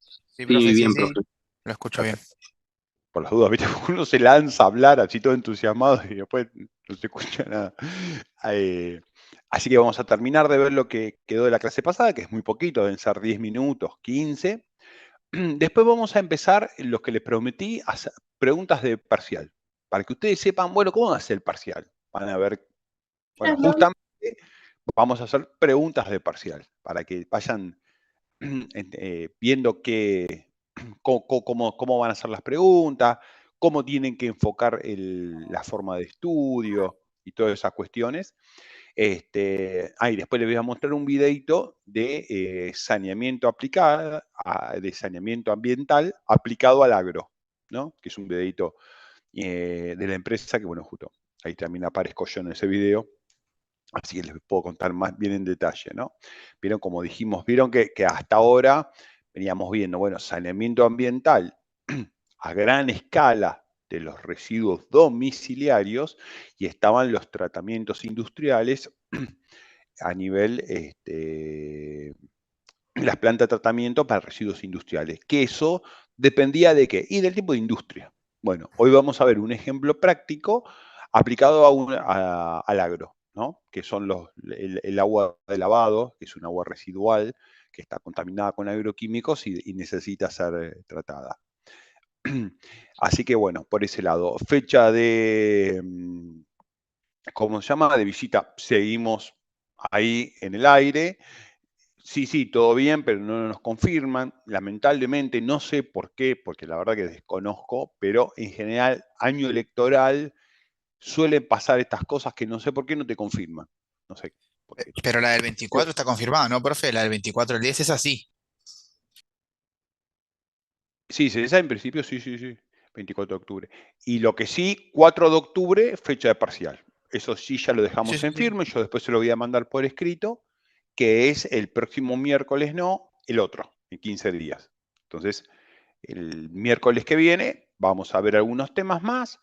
Sí, Sí, profe, sí, bien, sí, profe. lo escucho bien. Perfecto. Por las dudas, ¿viste? Uno se lanza a hablar así todo entusiasmado y después no se escucha nada. Eh, Así que vamos a terminar de ver lo que quedó de la clase pasada, que es muy poquito, deben ser 10 minutos, 15. Después vamos a empezar los que les prometí, a hacer preguntas de parcial, para que ustedes sepan, bueno, ¿cómo va a ser el parcial? Van a ver, bueno, justamente vamos a hacer preguntas de parcial, para que vayan viendo cómo van a ser las preguntas, cómo tienen que enfocar la forma de estudio y todas esas cuestiones. Y después les voy a mostrar un videito de saneamiento aplicado, de saneamiento ambiental aplicado al agro, ¿no? Que es un videito de la empresa que, bueno, justo ahí también aparezco yo en ese video, así que les puedo contar más bien en detalle, ¿no? Vieron, como dijimos, vieron que hasta ahora veníamos viendo, bueno, saneamiento ambiental a gran escala de los residuos domiciliarios y estaban los tratamientos industriales a nivel, las plantas de tratamiento para residuos industriales, que eso dependía de qué, y del tipo de industria. Bueno, hoy vamos a ver un ejemplo práctico aplicado al agro, ¿no? Que son el agua de lavado, que es un agua residual, que está contaminada con agroquímicos y necesita ser tratada. Así que bueno, por ese lado, fecha de, ¿cómo se llama? De visita, seguimos ahí en el aire. Sí, sí, todo bien, pero no nos confirman. Lamentablemente, no sé por qué, porque la verdad que desconozco, pero en general, año electoral, suelen pasar estas cosas que no sé por qué no te confirman. No sé por qué. Pero la del 24 está confirmada, ¿no, profe? La del 24 del 10 es así. Sí, esa en principio sí, sí, sí, 24 de octubre. Y lo que sí, 4 de octubre, fecha de parcial. Eso sí ya lo Sí, dejamos sí, en sí. firme, yo después se lo voy a mandar por escrito, que es el próximo miércoles, no, el otro, en 15 días. Entonces, el miércoles que viene vamos a ver algunos temas más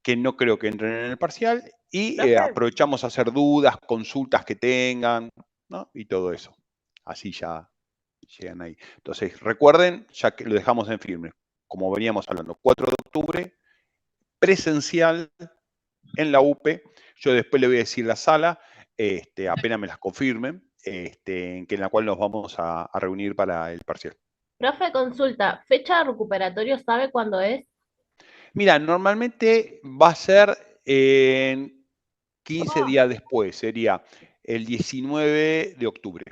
que no creo que entren en el parcial y Profe, aprovechamos a hacer dudas, consultas que tengan, ¿no? Y todo eso. Así ya llegan ahí. Entonces, recuerden, ya que lo dejamos en firme, como veníamos hablando, 4 de octubre, presencial en la UPE. Yo después le voy a decir la sala, apenas me las confirmen, en la cual nos vamos a reunir para el parcial. profe, consulta, ¿fecha de recuperatorio sabe cuándo es? Mira, normalmente va a ser en 15 días después, sería el 19 de octubre,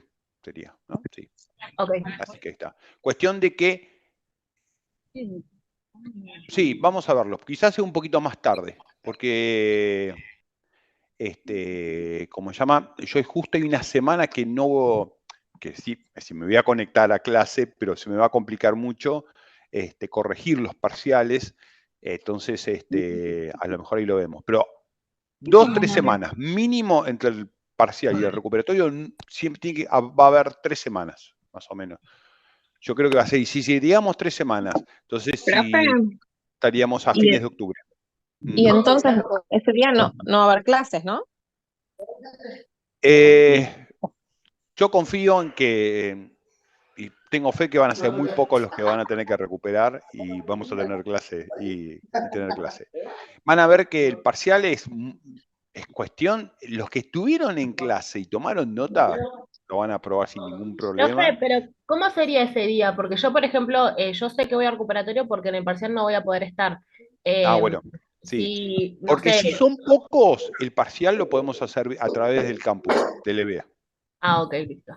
sería, ¿no? Sí, Ok. así que ahí está. Cuestión de que, sí, vamos a verlo, quizás sea un poquito más tarde, porque, como se llama, yo justo hay una semana que no, que sí, si me voy a conectar a clase, pero se me va a complicar mucho corregir los parciales, entonces, a lo mejor ahí lo vemos, pero 2, 3 semanas, mínimo entre el parcial y el recuperatorio, siempre va a haber 3 semanas, más o menos. Yo creo que va a ser, si digamos 3 semanas, entonces Profe, si estaríamos a y, fines de octubre. y Mm. entonces ese día no va a haber clases, ¿no? Eh, yo confío en que, y tengo fe que van a ser muy pocos los que van a tener que recuperar y vamos a tener clase y tener clase. Van a ver que el parcial es cuestión, los que estuvieron en clase y tomaron nota, lo van a aprobar sin ningún problema. Profe, pero ¿cómo sería ese día? Porque yo, por ejemplo, yo sé que voy a recuperatorio porque en el parcial no voy a poder estar. Ah, Eh, bueno, sí. si, no Porque sé. si son pocos, el parcial lo podemos hacer a través del campus, del EBA. Ah, ok, listo.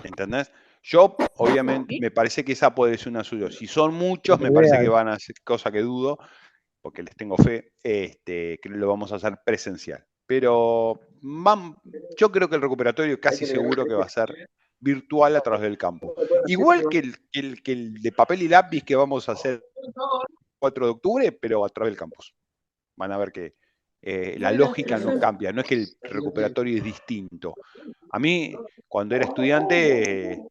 ¿Entendés? Yo, obviamente, me parece que esa puede ser una suya. Si son muchos, me parece que Veas, van a hacer cosa que dudo, porque les tengo fe, que lo vamos a hacer presencial. Pero yo creo que el recuperatorio casi seguro que va a ser virtual a través del campus. Igual que el de papel y lápiz que vamos a hacer el 4 de octubre, pero a través del campus. Van a ver que la lógica no cambia, no es que el recuperatorio es distinto. A mí, cuando era estudiante,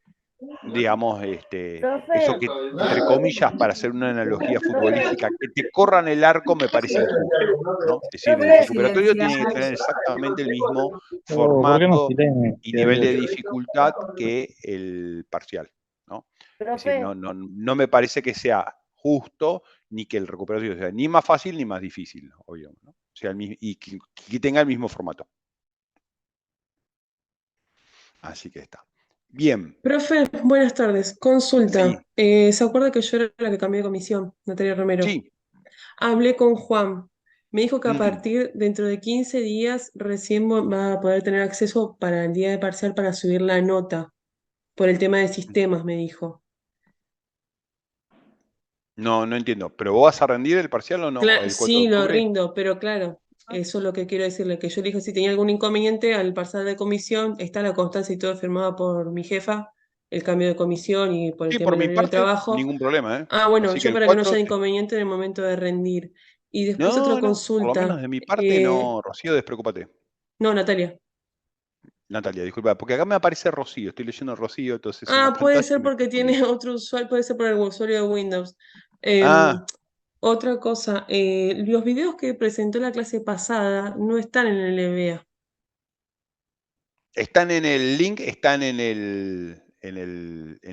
digamos, Profe, eso que, entre comillas, para hacer una analogía futbolística, que te corran el arco me parece injusto, ¿no? Es decir, el recuperatorio tiene que tener exactamente el mismo ¿por qué no formato silencio? y nivel de dificultad que el parcial. ¿no? Es decir, Profe, no me parece que sea justo ni que el recuperatorio sea ni más fácil ni más difícil, obvio, ¿no? O sea, y que tenga el mismo formato. Así que está. Bien, Profe, buenas tardes. Consulta. sí, ¿Se acuerda que yo era la que cambié de comisión, Natalia Romero? sí. Hablé con Juan. Me dijo que a Mm, partir dentro de 15 días recién va a poder tener acceso para el día de parcial para subir la nota. Por el tema de sistemas, me dijo. no entiendo. ¿Pero vos vas a rendir el parcial o no? ¿El 4 de Sí, lo octubre? rindo, pero claro, eso es lo que quiero decirle, que yo le dije si tenía algún inconveniente al pasar de comisión, está la constancia y todo firmada por mi jefa, el cambio de comisión y por el Sí, tema por del mi horario de parte, trabajo. ningún problema, ¿eh? Ah, bueno, Así que yo el para que no 4, haya inconveniente en el momento de rendir. Y después otra no, por lo menos consulta. de mi parte no, Rocío, despreocúpate. No, Natalia. Natalia, disculpa, porque acá me aparece Rocío, estoy leyendo Rocío, entonces en la Ah, puede pantalla ser me porque confundí. tiene otro usuario, puede ser por el usuario de Windows. Ah, Otra cosa, los videos que presentó la clase pasada no están en el EVA. están en el link, están en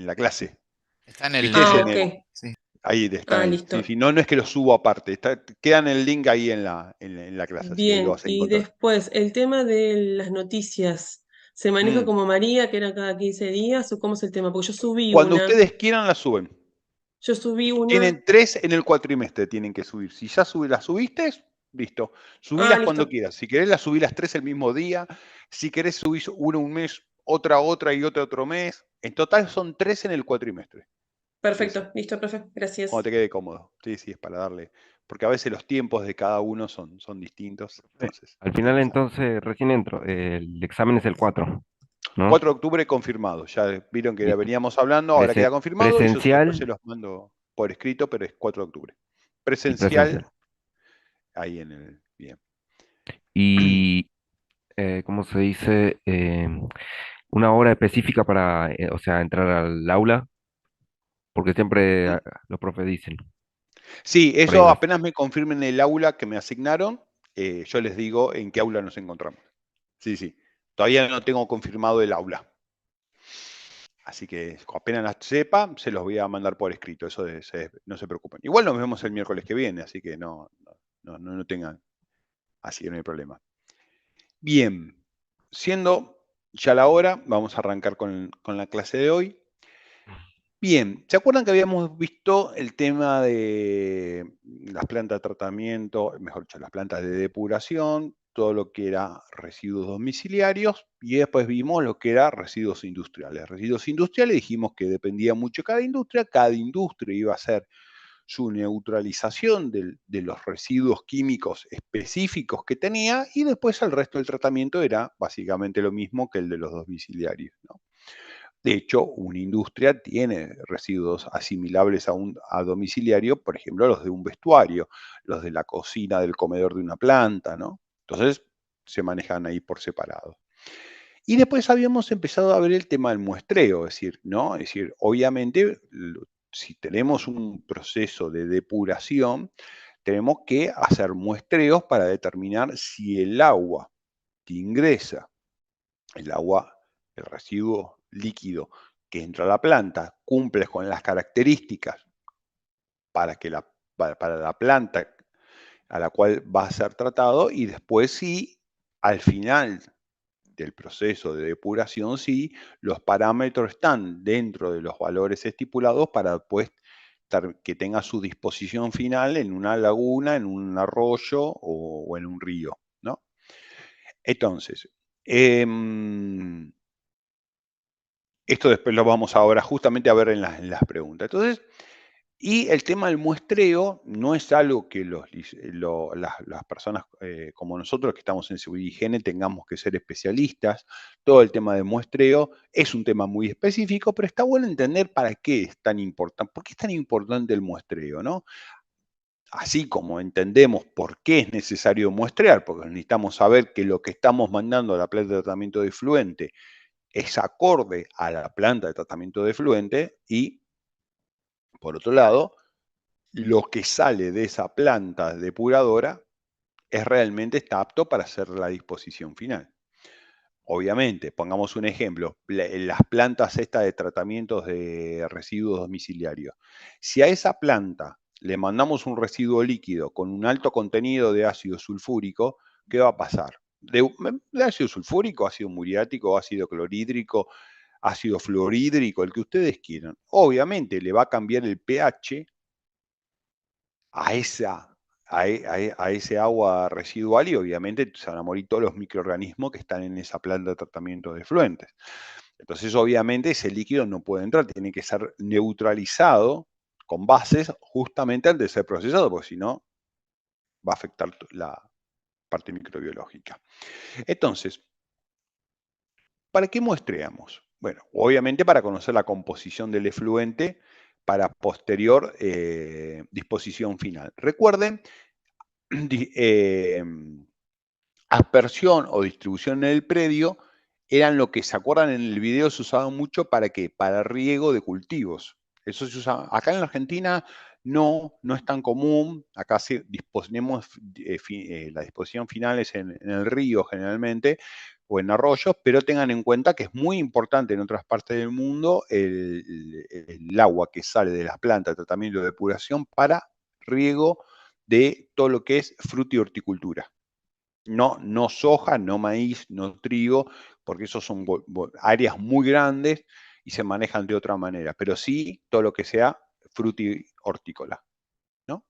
la clase. Está en el ¿Viste? Es Ah, en ok. el, grupo. Sí. ahí, están Ah, ahí. Sí, listo. sí, no es que lo subo aparte, quedan el link ahí en la clase, así que ahí lo Bien, vas a y encontrar. después, el tema de las noticias, ¿se maneja Mm. como María, que era cada 15 días, o cómo es el tema? Porque Cuando ustedes quieran la suben. yo subí una, Tienen 3 en el cuatrimestre, tienen que subir. Si ya las subiste, listo. ah, Subilas cuando listo, quieras. Si querés, las subí las 3 el mismo día. Si querés, subís una un mes, otra y otra otro mes. En total son 3 en el cuatrimestre. Sí, sí. perfecto, listo, profe, Cuando gracias. te quede cómodo. Sí, sí, es para darle. Porque a veces los tiempos de cada uno son distintos. Entonces, Al tiene final que ser. entonces recién entro. El examen es el 4, ¿no? 4 de octubre confirmado. Ya vieron que ya Listo. veníamos hablando, ahora queda confirmado y yo después se Presencial los mando por escrito, pero es 4 de octubre. y Presencial presencial. ahí en el. Bien. Y, ¿cómo se dice? Una hora específica para, o sea, entrar al aula, porque siempre los profes dicen, Sí, por ahí eso no es. apenas me confirmen el aula que me asignaron, yo les digo en qué aula nos encontramos. Sí, sí. Todavía no tengo confirmado el aula. Así que apenas la sepa, se los voy a mandar por escrito. Eso no se preocupen. Igual nos vemos el miércoles que viene, así que no tengan. Así que no hay problema. Bien, siendo ya la hora, vamos a arrancar con la clase de hoy. Bien, ¿se acuerdan que habíamos visto el tema de las plantas de tratamiento, mejor dicho, las plantas de depuración, todo lo que era residuos domiciliarios y después vimos lo que era residuos industriales? Residuos industriales dijimos que dependía mucho de cada industria iba a hacer su neutralización de los residuos químicos específicos que tenía y después el resto del tratamiento era básicamente lo mismo que el de los domiciliarios, ¿no? De hecho, una industria tiene residuos asimilables a domiciliario, por ejemplo, los de un vestuario, los de la cocina, del comedor de una planta, ¿no? Entonces, se manejan ahí por separado. Y después habíamos empezado a ver el tema del muestreo, es decir, ¿no? Es decir, obviamente, si tenemos un proceso de depuración, tenemos que hacer muestreos para determinar si el agua que ingresa, el agua, el residuo líquido que entra a la planta, cumple con las características para, para la planta a la cual va a ser tratado y después si al final del proceso de depuración, si los parámetros están dentro de los valores estipulados para después que tenga su disposición final en una laguna, en un arroyo o en un río, ¿no? Entonces, esto después lo vamos ahora justamente a ver en las preguntas. Entonces, y el tema del muestreo no es algo que las personas como nosotros que estamos en seguridad y higiene tengamos que ser especialistas. Todo el tema de muestreo es un tema muy específico, pero está bueno entender para qué es tan importante, por qué es tan importante el muestreo, ¿no? Así como entendemos por qué es necesario muestrear, porque necesitamos saber que lo que estamos mandando a la planta de tratamiento de efluente es acorde a la planta de tratamiento de efluente y, por otro lado, lo que sale de esa planta depuradora realmente está apto para hacer la disposición final. Obviamente, pongamos un ejemplo, las plantas estas de tratamientos de residuos domiciliarios. Si a esa planta le mandamos un residuo líquido con un alto contenido de ácido sulfúrico, ¿qué va a pasar? De ácido sulfúrico, ácido muriático, ácido clorhídrico, ácido fluorhídrico, el que ustedes quieran. Obviamente le va a cambiar el pH a ese agua residual y obviamente se van a morir todos los microorganismos que están en esa planta de tratamiento de efluentes. Entonces, obviamente, ese líquido no puede entrar, tiene que ser neutralizado con bases justamente antes de ser procesado, porque si no, va a afectar la parte microbiológica. Entonces, ¿para qué muestreamos? Bueno, obviamente para conocer la composición del efluente para posterior disposición final. Recuerden, aspersión o distribución en el predio eran lo que se acuerdan en el video, se usaban mucho para qué, para riego de cultivos. Eso se usa acá en la Argentina, no es tan común. Acá disponemos la disposición final es en el río generalmente o en arroyos, pero tengan en cuenta que es muy importante en otras partes del mundo el agua que sale de las plantas de tratamiento de depuración para riego de todo lo que es fruta y horticultura. No soja, no maíz, no trigo, porque esos son áreas muy grandes y se manejan de otra manera, pero sí todo lo que sea fruta y hortícola, ¿no?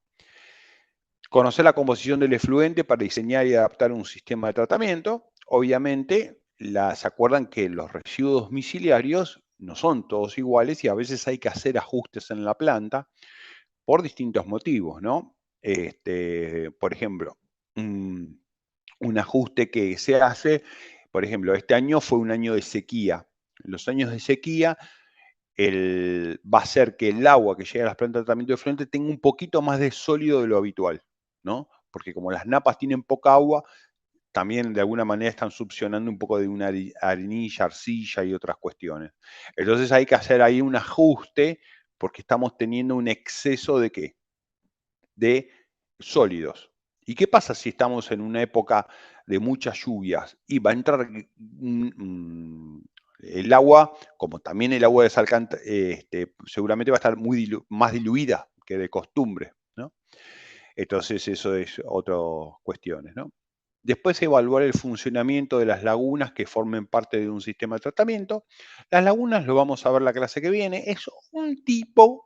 Conocer la composición del efluente para diseñar y adaptar un sistema de tratamiento. Obviamente, se acuerdan que los residuos domiciliarios no son todos iguales y a veces hay que hacer ajustes en la planta por distintos motivos, ¿no? Por ejemplo, un ajuste que se hace, por ejemplo, este año fue un año de sequía. En los años de sequía va a hacer que el agua que llega a las plantas de tratamiento de efluente tenga un poquito más de sólido de lo habitual, ¿no? Porque como las napas tienen poca agua, también de alguna manera están succionando un poco de una arenilla, arcilla y otras cuestiones. Entonces hay que hacer ahí un ajuste porque estamos teniendo un exceso de ¿qué? De sólidos. ¿Y qué pasa si estamos en una época de muchas lluvias y va a entrar el agua, como también el agua de seguramente va a estar más diluida que de costumbre, ¿no? Entonces eso es otras cuestiones, ¿no? Después evaluar el funcionamiento de las lagunas que formen parte de un sistema de tratamiento. Las lagunas, lo vamos a ver la clase que viene, es un tipo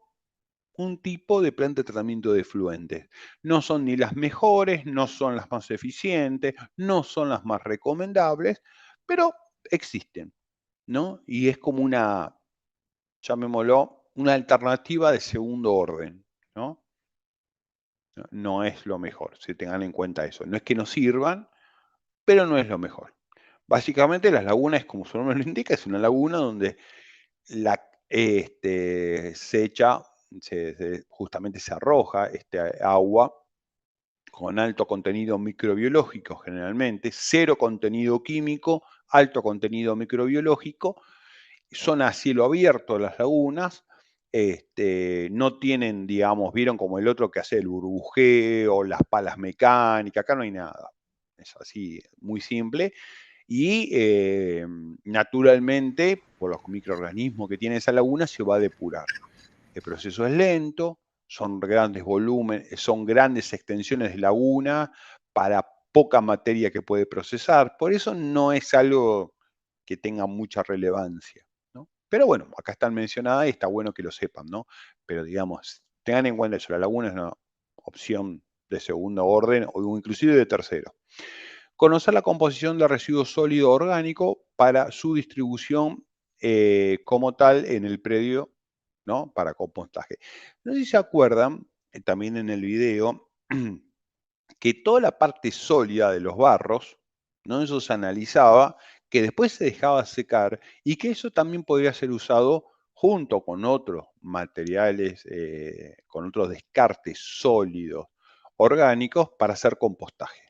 de planta de tratamiento de efluentes. No son ni las mejores, no son las más eficientes, no son las más recomendables, pero existen, ¿no? Y es como llamémoslo, una alternativa de segundo orden, ¿no? No es lo mejor, si tengan en cuenta eso. No es que no sirvan, pero no es lo mejor. Básicamente las lagunas, como su nombre lo indica, es una laguna donde se echa, justamente se arroja este agua con alto contenido microbiológico generalmente, cero contenido químico, alto contenido microbiológico. Son a cielo abierto las lagunas, no tienen, digamos, vieron como el otro que hace el burbujeo, las palas mecánicas, acá no hay nada. Es así, muy simple. Y naturalmente, por los microorganismos que tiene esa laguna, se va a depurar. El proceso es lento, son grandes volúmenes, son grandes extensiones de laguna para poca materia que puede procesar. Por eso no es algo que tenga mucha relevancia, ¿no? Pero bueno, acá están mencionadas y está bueno que lo sepan, ¿no? Pero digamos, tengan en cuenta eso, la laguna es una opción de segundo orden o inclusive de tercero. Conocer la composición de residuo sólido orgánico para su distribución como tal en el predio, ¿no? Para compostaje. No sé si se acuerdan, también en el video, que toda la parte sólida de los barros, ¿no? Eso se analizaba, que después se dejaba secar y que eso también podría ser usado junto con otros materiales, con otros descartes sólidos orgánicos para hacer compostaje,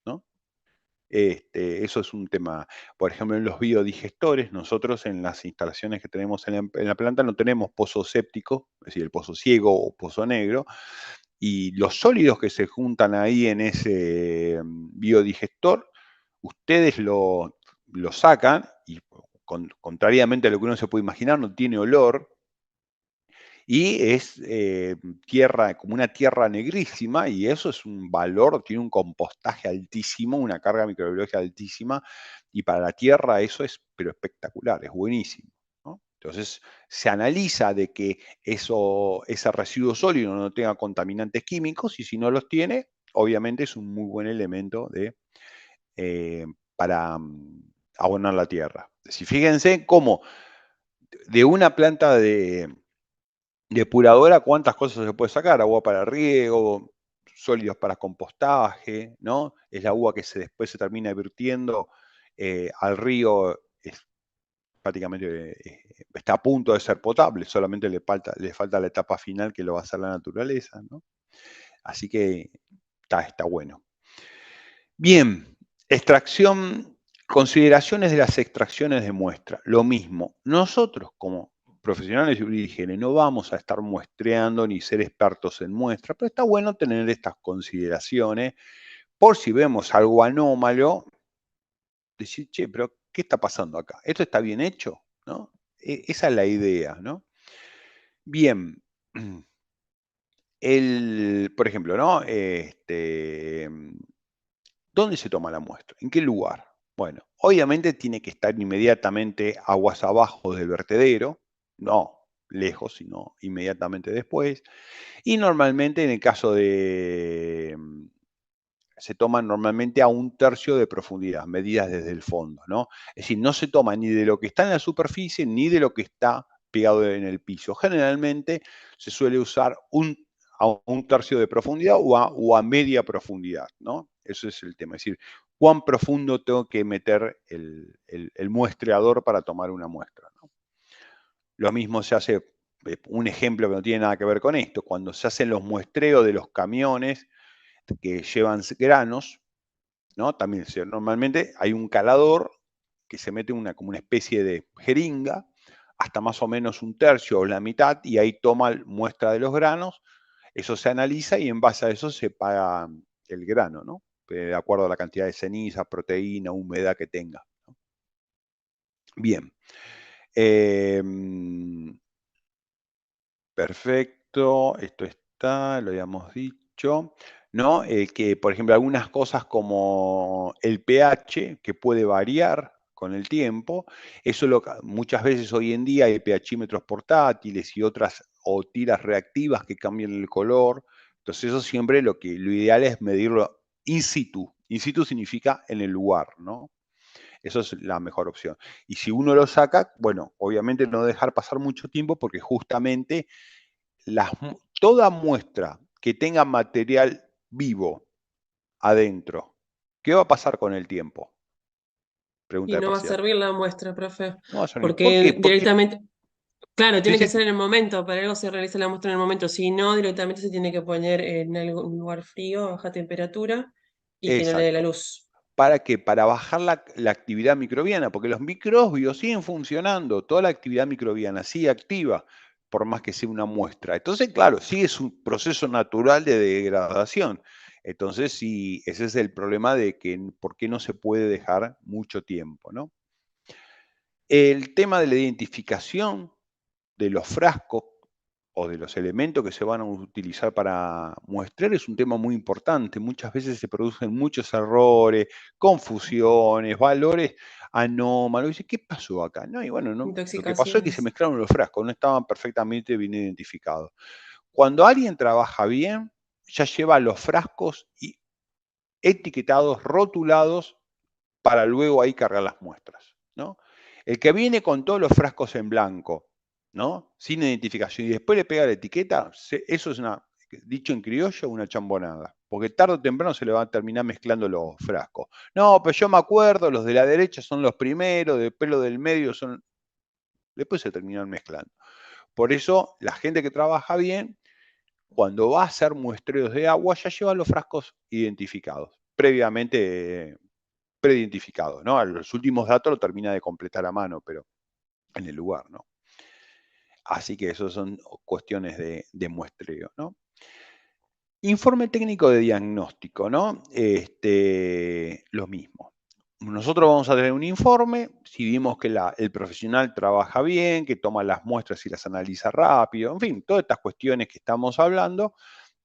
¿no? Eso es un tema. Por ejemplo, en los biodigestores, nosotros en las instalaciones que tenemos en la planta no tenemos pozo séptico, es decir, el pozo ciego o pozo negro, y los sólidos que se juntan ahí en ese biodigestor, ustedes lo sacan y contrariamente a lo que uno se puede imaginar, no tiene olor y es tierra, como una tierra negrísima, y eso es un valor, tiene un compostaje altísimo, una carga microbiológica altísima, y para la tierra eso es pero espectacular, es buenísimo, ¿no? Entonces se analiza de que ese residuo sólido no tenga contaminantes químicos, y si no los tiene, obviamente es un muy buen elemento para abonar la tierra. Si fíjense cómo de una planta depuradora, cuántas cosas se puede sacar: agua para riego, sólidos para compostaje, ¿no? Es la agua que después se termina virtiendo al río, prácticamente está a punto de ser potable, solamente le falta la etapa final que lo va a hacer la naturaleza, ¿no? Así que está bueno. Bien, extracción, consideraciones de las extracciones de muestra. Lo mismo, nosotros como profesionales de higiene no vamos a estar muestreando ni ser expertos en muestra, pero está bueno tener estas consideraciones por si vemos algo anómalo, decir, che, pero ¿qué está pasando acá? ¿Esto está bien hecho? ¿No? Esa es la idea, ¿no? Bien, por ejemplo, ¿no? ¿Dónde se toma la muestra? ¿En qué lugar? Bueno, obviamente tiene que estar inmediatamente aguas abajo del vertedero, no lejos, sino inmediatamente después. Y normalmente en el caso se toman normalmente a 1/3 de profundidad, medidas desde el fondo, ¿no? Es decir, no se toma ni de lo que está en la superficie ni de lo que está pegado en el piso. Generalmente se suele usar a 1/3 de profundidad o a media profundidad, ¿no? Eso es el tema. Es decir, cuán profundo tengo que meter el muestreador para tomar una muestra, ¿no? Lo mismo se hace, un ejemplo que no tiene nada que ver con esto, cuando se hacen los muestreos de los camiones que llevan granos, ¿no? También normalmente hay un calador que se mete como una especie de jeringa, hasta más o menos 1/3 o la mitad, y ahí toma muestra de los granos, eso se analiza y en base a eso se paga el grano, ¿no? De acuerdo a la cantidad de ceniza, proteína, humedad que tenga, ¿no? Bien. Perfecto, esto está, lo habíamos dicho, ¿no? Que, por ejemplo, algunas cosas como el pH, que puede variar con el tiempo, eso muchas veces hoy en día hay pHímetros portátiles y otras, o tiras reactivas que cambian el color. Entonces eso siempre lo ideal es medirlo in situ. In situ significa en el lugar, ¿no? Eso es la mejor opción. Y si uno lo saca, bueno, obviamente no dejar pasar mucho tiempo, porque justamente toda muestra que tenga material vivo adentro, ¿qué va a pasar con el tiempo? Pregunta Y de no va a parcial. servir la muestra, profe, No va a servir. ¿Por qué? porque Porque directamente, claro, sí, tiene que sí, ser en el momento, para algo se realiza la muestra en el momento, si no, directamente se tiene que poner en algún lugar frío, a baja temperatura, y que no le dé la exacto. luz. ¿Para qué? Para bajar la actividad microbiana, porque los microbios siguen funcionando, toda la actividad microbiana sigue activa, por más que sea una muestra. Entonces, claro, sigue su proceso natural de degradación. Entonces, sí, ese es el problema de que por qué no se puede dejar mucho tiempo, ¿no? El tema de la identificación de los frascos o de los elementos que se van a utilizar para muestrear es un tema muy importante. Muchas veces se producen muchos errores, confusiones, valores anómalos. Dice, ¿qué pasó acá? No, y bueno, lo que pasó es que se Intoxicaciones. mezclaron los frascos, no estaban perfectamente bien identificados. Cuando alguien trabaja bien, ya lleva los frascos etiquetados, rotulados, para luego ahí cargar las muestras, ¿no? El que viene con todos los frascos en blanco, ¿no? Sin identificación, y después le pega la etiqueta, eso es dicho en criollo, una chambonada. Porque tarde o temprano se le va a terminar mezclando los frascos. No, pero yo me acuerdo, los de la derecha son los primeros, después los del medio son... Después se terminan mezclando. Por eso, la gente que trabaja bien, cuando va a hacer muestreos de agua, ya lleva los frascos identificados, previamente preidentificado, ¿no? A los últimos datos lo termina de completar a mano, pero en el lugar, ¿no? Así que eso son cuestiones de muestreo, ¿no? Informe técnico de diagnóstico, ¿no? Lo mismo. nosotros vamos a tener un informe, si vimos que el profesional trabaja bien, que toma las muestras y las analiza rápido, en fin, todas estas cuestiones que estamos hablando,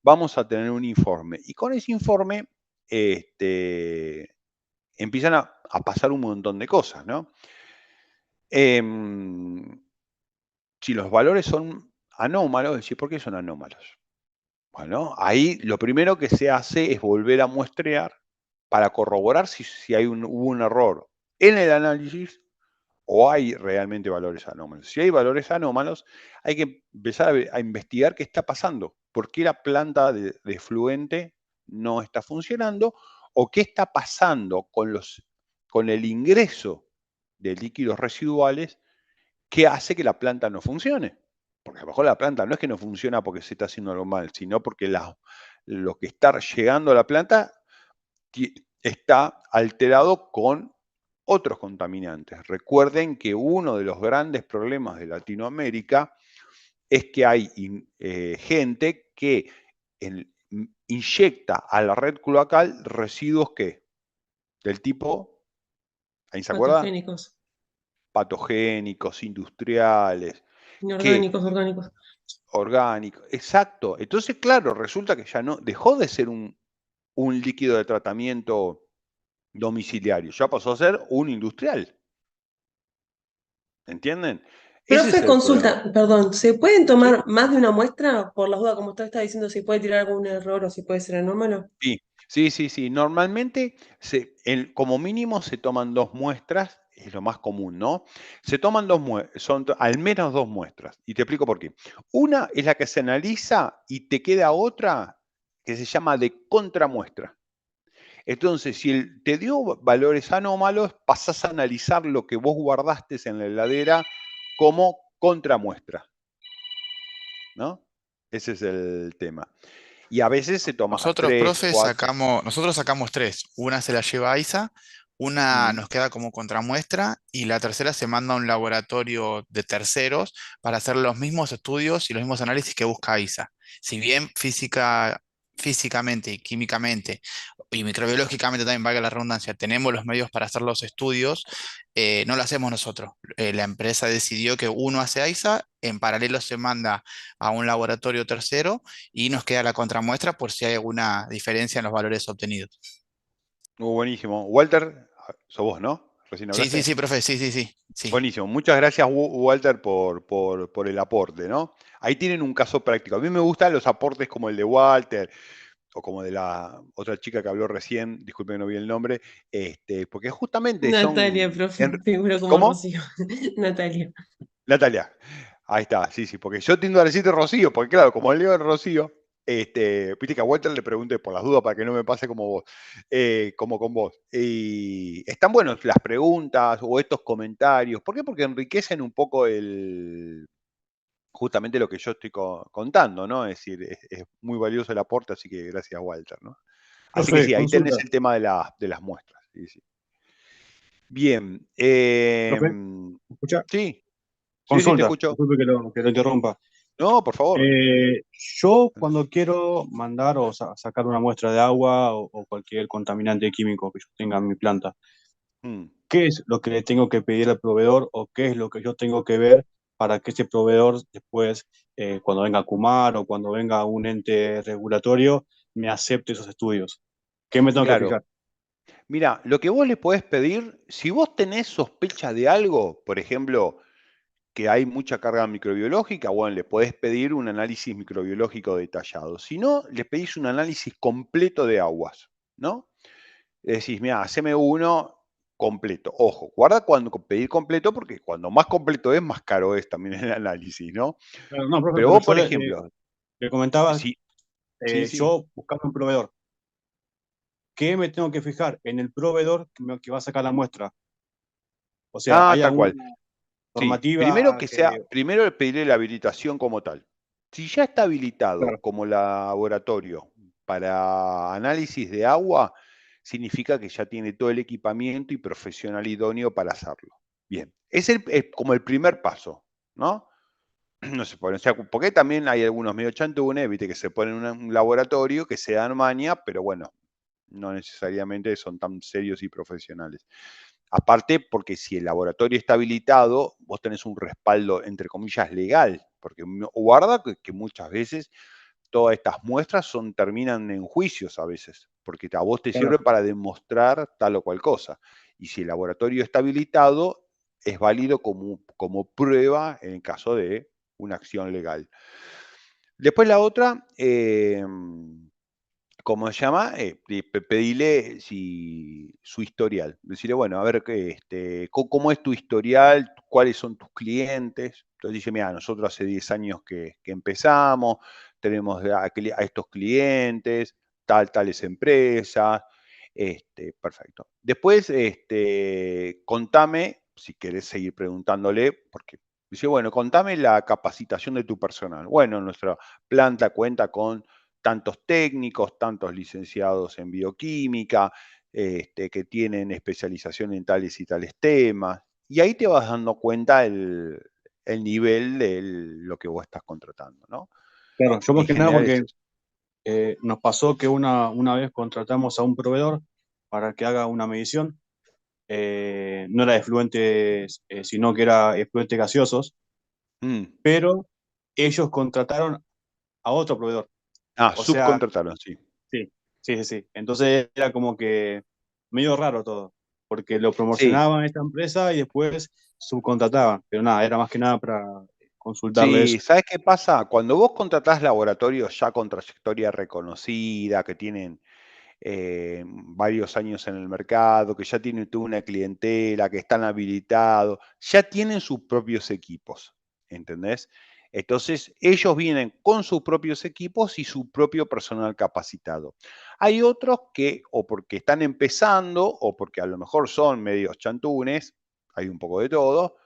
vamos a tener un informe. Y con ese informe empiezan a pasar un montón de cosas, ¿no? Si los valores son anómalos, decir, ¿por qué son anómalos? Bueno, ahí lo primero que se hace es volver a muestrear para corroborar si hubo un error en el análisis o hay realmente valores anómalos. Si hay valores anómalos, hay que empezar a investigar qué está pasando, por qué la planta de fluente no está funcionando o qué está pasando con el ingreso de líquidos residuales que hace que la planta no funcione. Porque a lo mejor la planta no es que no funciona porque se está haciendo algo mal, sino porque lo que está llegando a la planta está alterado con otros contaminantes. Recuerden que uno de los grandes problemas de Latinoamérica es que hay gente que inyecta a la red cloacal residuos del tipo, ¿ahí se acuerda? Patogénicos, Patogénicos, industriales, inorgánicos, orgánicos. orgánicos, exacto. Entonces, claro, resulta que ya no dejó de ser un líquido de tratamiento domiciliario, ya pasó a ser un industrial. ¿Entienden? Ese es Profe, el problema. consulta, perdón, ¿se pueden ¿Sí? tomar más de una muestra? Por las dudas, como usted está diciendo, si puede tirar algún error o si puede ser anómalo. Sí. Normalmente, como mínimo, se toman 2 muestras, es lo más común, ¿no? Se toman son al menos 2 muestras. Y te explico por qué. Una es la que se analiza y te queda otra que se llama de contramuestra. Entonces, si te dio valores anómalos, pasás a analizar lo que vos guardaste en la heladera como contramuestra, ¿no? Ese es el tema. Y a veces se toma Nosotros, 3, profe, 4. nosotros sacamos tres. Una se la lleva a ISA, una nos queda como contramuestra y la tercera se manda a un laboratorio de terceros para hacer los mismos estudios y los mismos análisis que busca ISA. Si bien físicamente y químicamente y microbiológicamente también valga la redundancia, tenemos los medios para hacer los estudios, no lo hacemos nosotros. La empresa decidió que uno hace ISA, en paralelo se manda a un laboratorio tercero y nos queda la contramuestra por si hay alguna diferencia en los valores obtenidos. Buenísimo. Walter, sos vos, ¿no? ¿Recién Sí, hablaste? sí, profe, sí. Buenísimo. Muchas gracias, Walter, por el aporte, ¿no? Ahí tienen un caso práctico. A mí me gustan los aportes como el de Walter o como de la otra chica que habló recién, disculpen que no vi el nombre, porque justamente Natalia, son... profe, figuro como ¿Cómo? Rocío. Natalia. Natalia. Ahí está, sí, porque yo tiendo a decirte Rocío, porque claro, como leo en Rocío, viste que a Walter le pregunté por las dudas para que no me pase como vos, como con vos. Y están buenos las preguntas o estos comentarios. ¿Por qué? Porque enriquecen un poco justamente lo que yo estoy contando, ¿no? Es decir, es muy valioso el aporte, así que gracias, Walter, ¿no? Así que Profe, sí, ahí tenés consulta. el tema de las muestras. Sí. Bien. Profe, ¿me escucha? Sí, te Consulta, escucho. disculpe que lo interrumpa. No, por favor. Yo cuando quiero mandar o sacar una muestra de agua o cualquier contaminante químico que yo tenga en mi planta, Mm. ¿qué es lo que le tengo que pedir al proveedor o qué es lo que yo tengo que ver para que ese proveedor después, cuando venga a Kumar o cuando venga un ente regulatorio, me acepte esos estudios? ¿Qué me tengo que Claro. fijar? Mira, lo que vos le podés pedir, si vos tenés sospecha de algo, por ejemplo, que hay mucha carga microbiológica, bueno, le podés pedir un análisis microbiológico detallado. Si no, le pedís un análisis completo de aguas, ¿no? Le decís, mira, haceme uno completo. Ojo, guarda cuando pedir completo, porque cuando más completo es, más caro es también el análisis, ¿no? No, profe, Pero pero vos, yo por ejemplo, le comentaba, sí, sí. yo buscando un proveedor, ¿qué me tengo que fijar en el proveedor que va a sacar la muestra? O sea, Ah, ¿hay tal cual. alguna Sí, normativa que... primero le pediré la habilitación como tal. Si ya está habilitado Claro, como laboratorio para análisis de agua, significa que ya tiene todo el equipamiento y profesional idóneo para hacerlo. Bien, es como el primer paso, ¿no? No se pone, o sea, porque también hay algunos medio chantunes, viste, que se ponen en un laboratorio que se dan maña, pero bueno, no necesariamente son tan serios y profesionales. Aparte, porque si el laboratorio está habilitado, vos tenés un respaldo, entre comillas, legal, porque guarda que muchas veces todas estas muestras terminan en juicios a veces, porque a vos te sirve Claro, para demostrar tal o cual cosa. Y si el laboratorio está habilitado, es válido como prueba en el caso de una acción legal. Después la otra, ¿cómo se llama? Pedile su historial. Decirle, bueno, a ver, ¿cómo es tu historial? ¿Cuáles son tus clientes? Entonces dice, mira, nosotros hace 10 años que empezamos, tenemos a estos clientes, tales empresas. Perfecto. Después, contame, si querés seguir preguntándole, porque dice, bueno, contame la capacitación de tu personal. Bueno, nuestra planta cuenta con tantos técnicos, tantos licenciados en bioquímica, que tienen especialización en tales y tales temas. Y ahí te vas dando cuenta el nivel de lo que vos estás contratando, ¿no? claro. Yo más En que nada general es porque eso. nos pasó que una vez contratamos a un proveedor para que haga una medición. No era de efluentes, sino que era efluentes gaseosos, Mm. pero ellos contrataron a otro proveedor. O sea, Subcontrataron, sí. sí, sí, sí, sí. Entonces era como que medio raro todo, porque lo Sí, promocionaban a esta empresa y después subcontrataban. Pero nada, era más que nada para consultarle eso. sí, ¿sabes qué pasa? Cuando vos contratás laboratorios ya con trayectoria reconocida, que tienen varios años en el mercado, que ya tienen toda una clientela, que están habilitados, ya tienen sus propios equipos, ¿entendés? Entonces, ellos vienen con sus propios equipos y su propio personal capacitado. Hay otros que, o porque están empezando, o porque a lo mejor son medios chantunes, hay un poco de todo,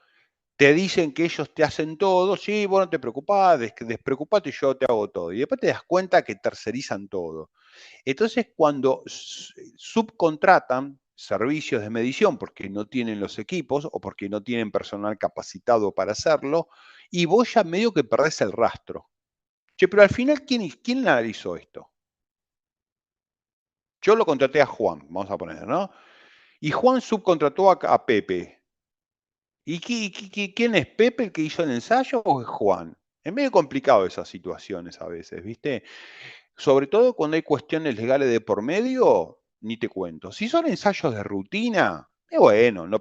te dicen que ellos te hacen todo, sí, vos no te preocupás, despreocupate y yo te hago todo. Y después te das cuenta que tercerizan todo. Entonces, cuando subcontratan servicios de medición porque no tienen los equipos o porque no tienen personal capacitado para hacerlo, y vos ya medio que perdés el rastro. Che, pero al final, ¿quién analizó esto? Yo lo contraté a Juan, vamos a poner, ¿no? Y Juan subcontrató a Pepe. ¿Y quién es Pepe el que hizo el ensayo o es Juan? Es medio complicado esas situaciones a veces, ¿viste? Sobre todo cuando hay cuestiones legales de por medio, ni te cuento. Si son ensayos de rutina, bueno, no,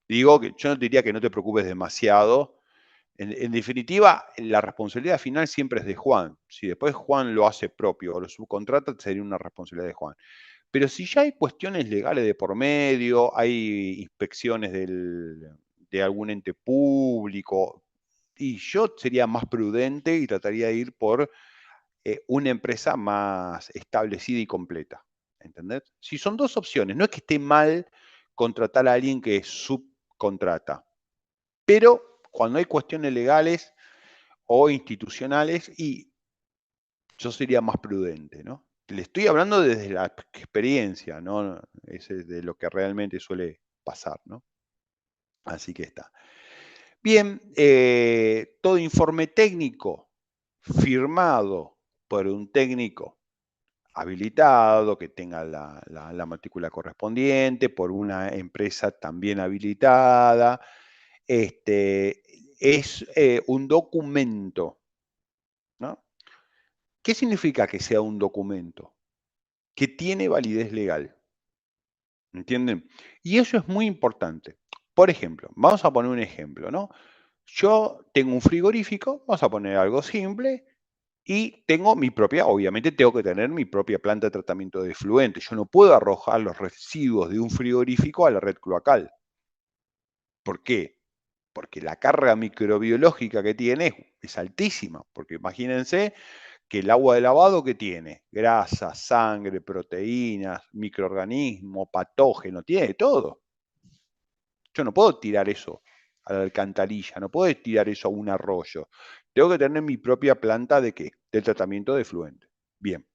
digo que yo no te diría que no te preocupes demasiado. En definitiva, la responsabilidad final siempre es de Juan. Si después Juan lo hace propio o lo subcontrata, sería una responsabilidad de Juan. Pero si ya hay cuestiones legales de por medio, hay inspecciones de algún ente público, y yo sería más prudente y trataría de ir por una empresa más establecida y completa. ¿Entendés? Si son dos opciones, no es que esté mal contratar a alguien que subcontrata, pero cuando hay cuestiones legales o institucionales, y yo sería más prudente, ¿no? Le estoy hablando desde la experiencia, ¿no? Es de lo que realmente suele pasar, ¿no? Así que está. Bien, todo informe técnico firmado por un técnico habilitado, que tenga la matrícula correspondiente, por una empresa también habilitada. Es un documento, ¿no? ¿Qué significa que sea un documento? Que tiene validez legal. ¿Entienden? Y eso es muy importante. Por ejemplo, vamos a poner un ejemplo, ¿no? Yo tengo un frigorífico, vamos a poner algo simple, y tengo mi propia, obviamente tengo que tener mi propia planta de tratamiento de efluentes. Yo no puedo arrojar los residuos de un frigorífico a la red cloacal. ¿Por qué? Porque la carga microbiológica que tiene es altísima. Porque imagínense que el agua de lavado que tiene, grasa, sangre, proteínas, microorganismos, patógenos, tiene de todo. Yo no puedo tirar eso a la alcantarilla, no puedo tirar eso a un arroyo. Tengo que tener mi propia planta de qué? De tratamiento de efluentes. Bien.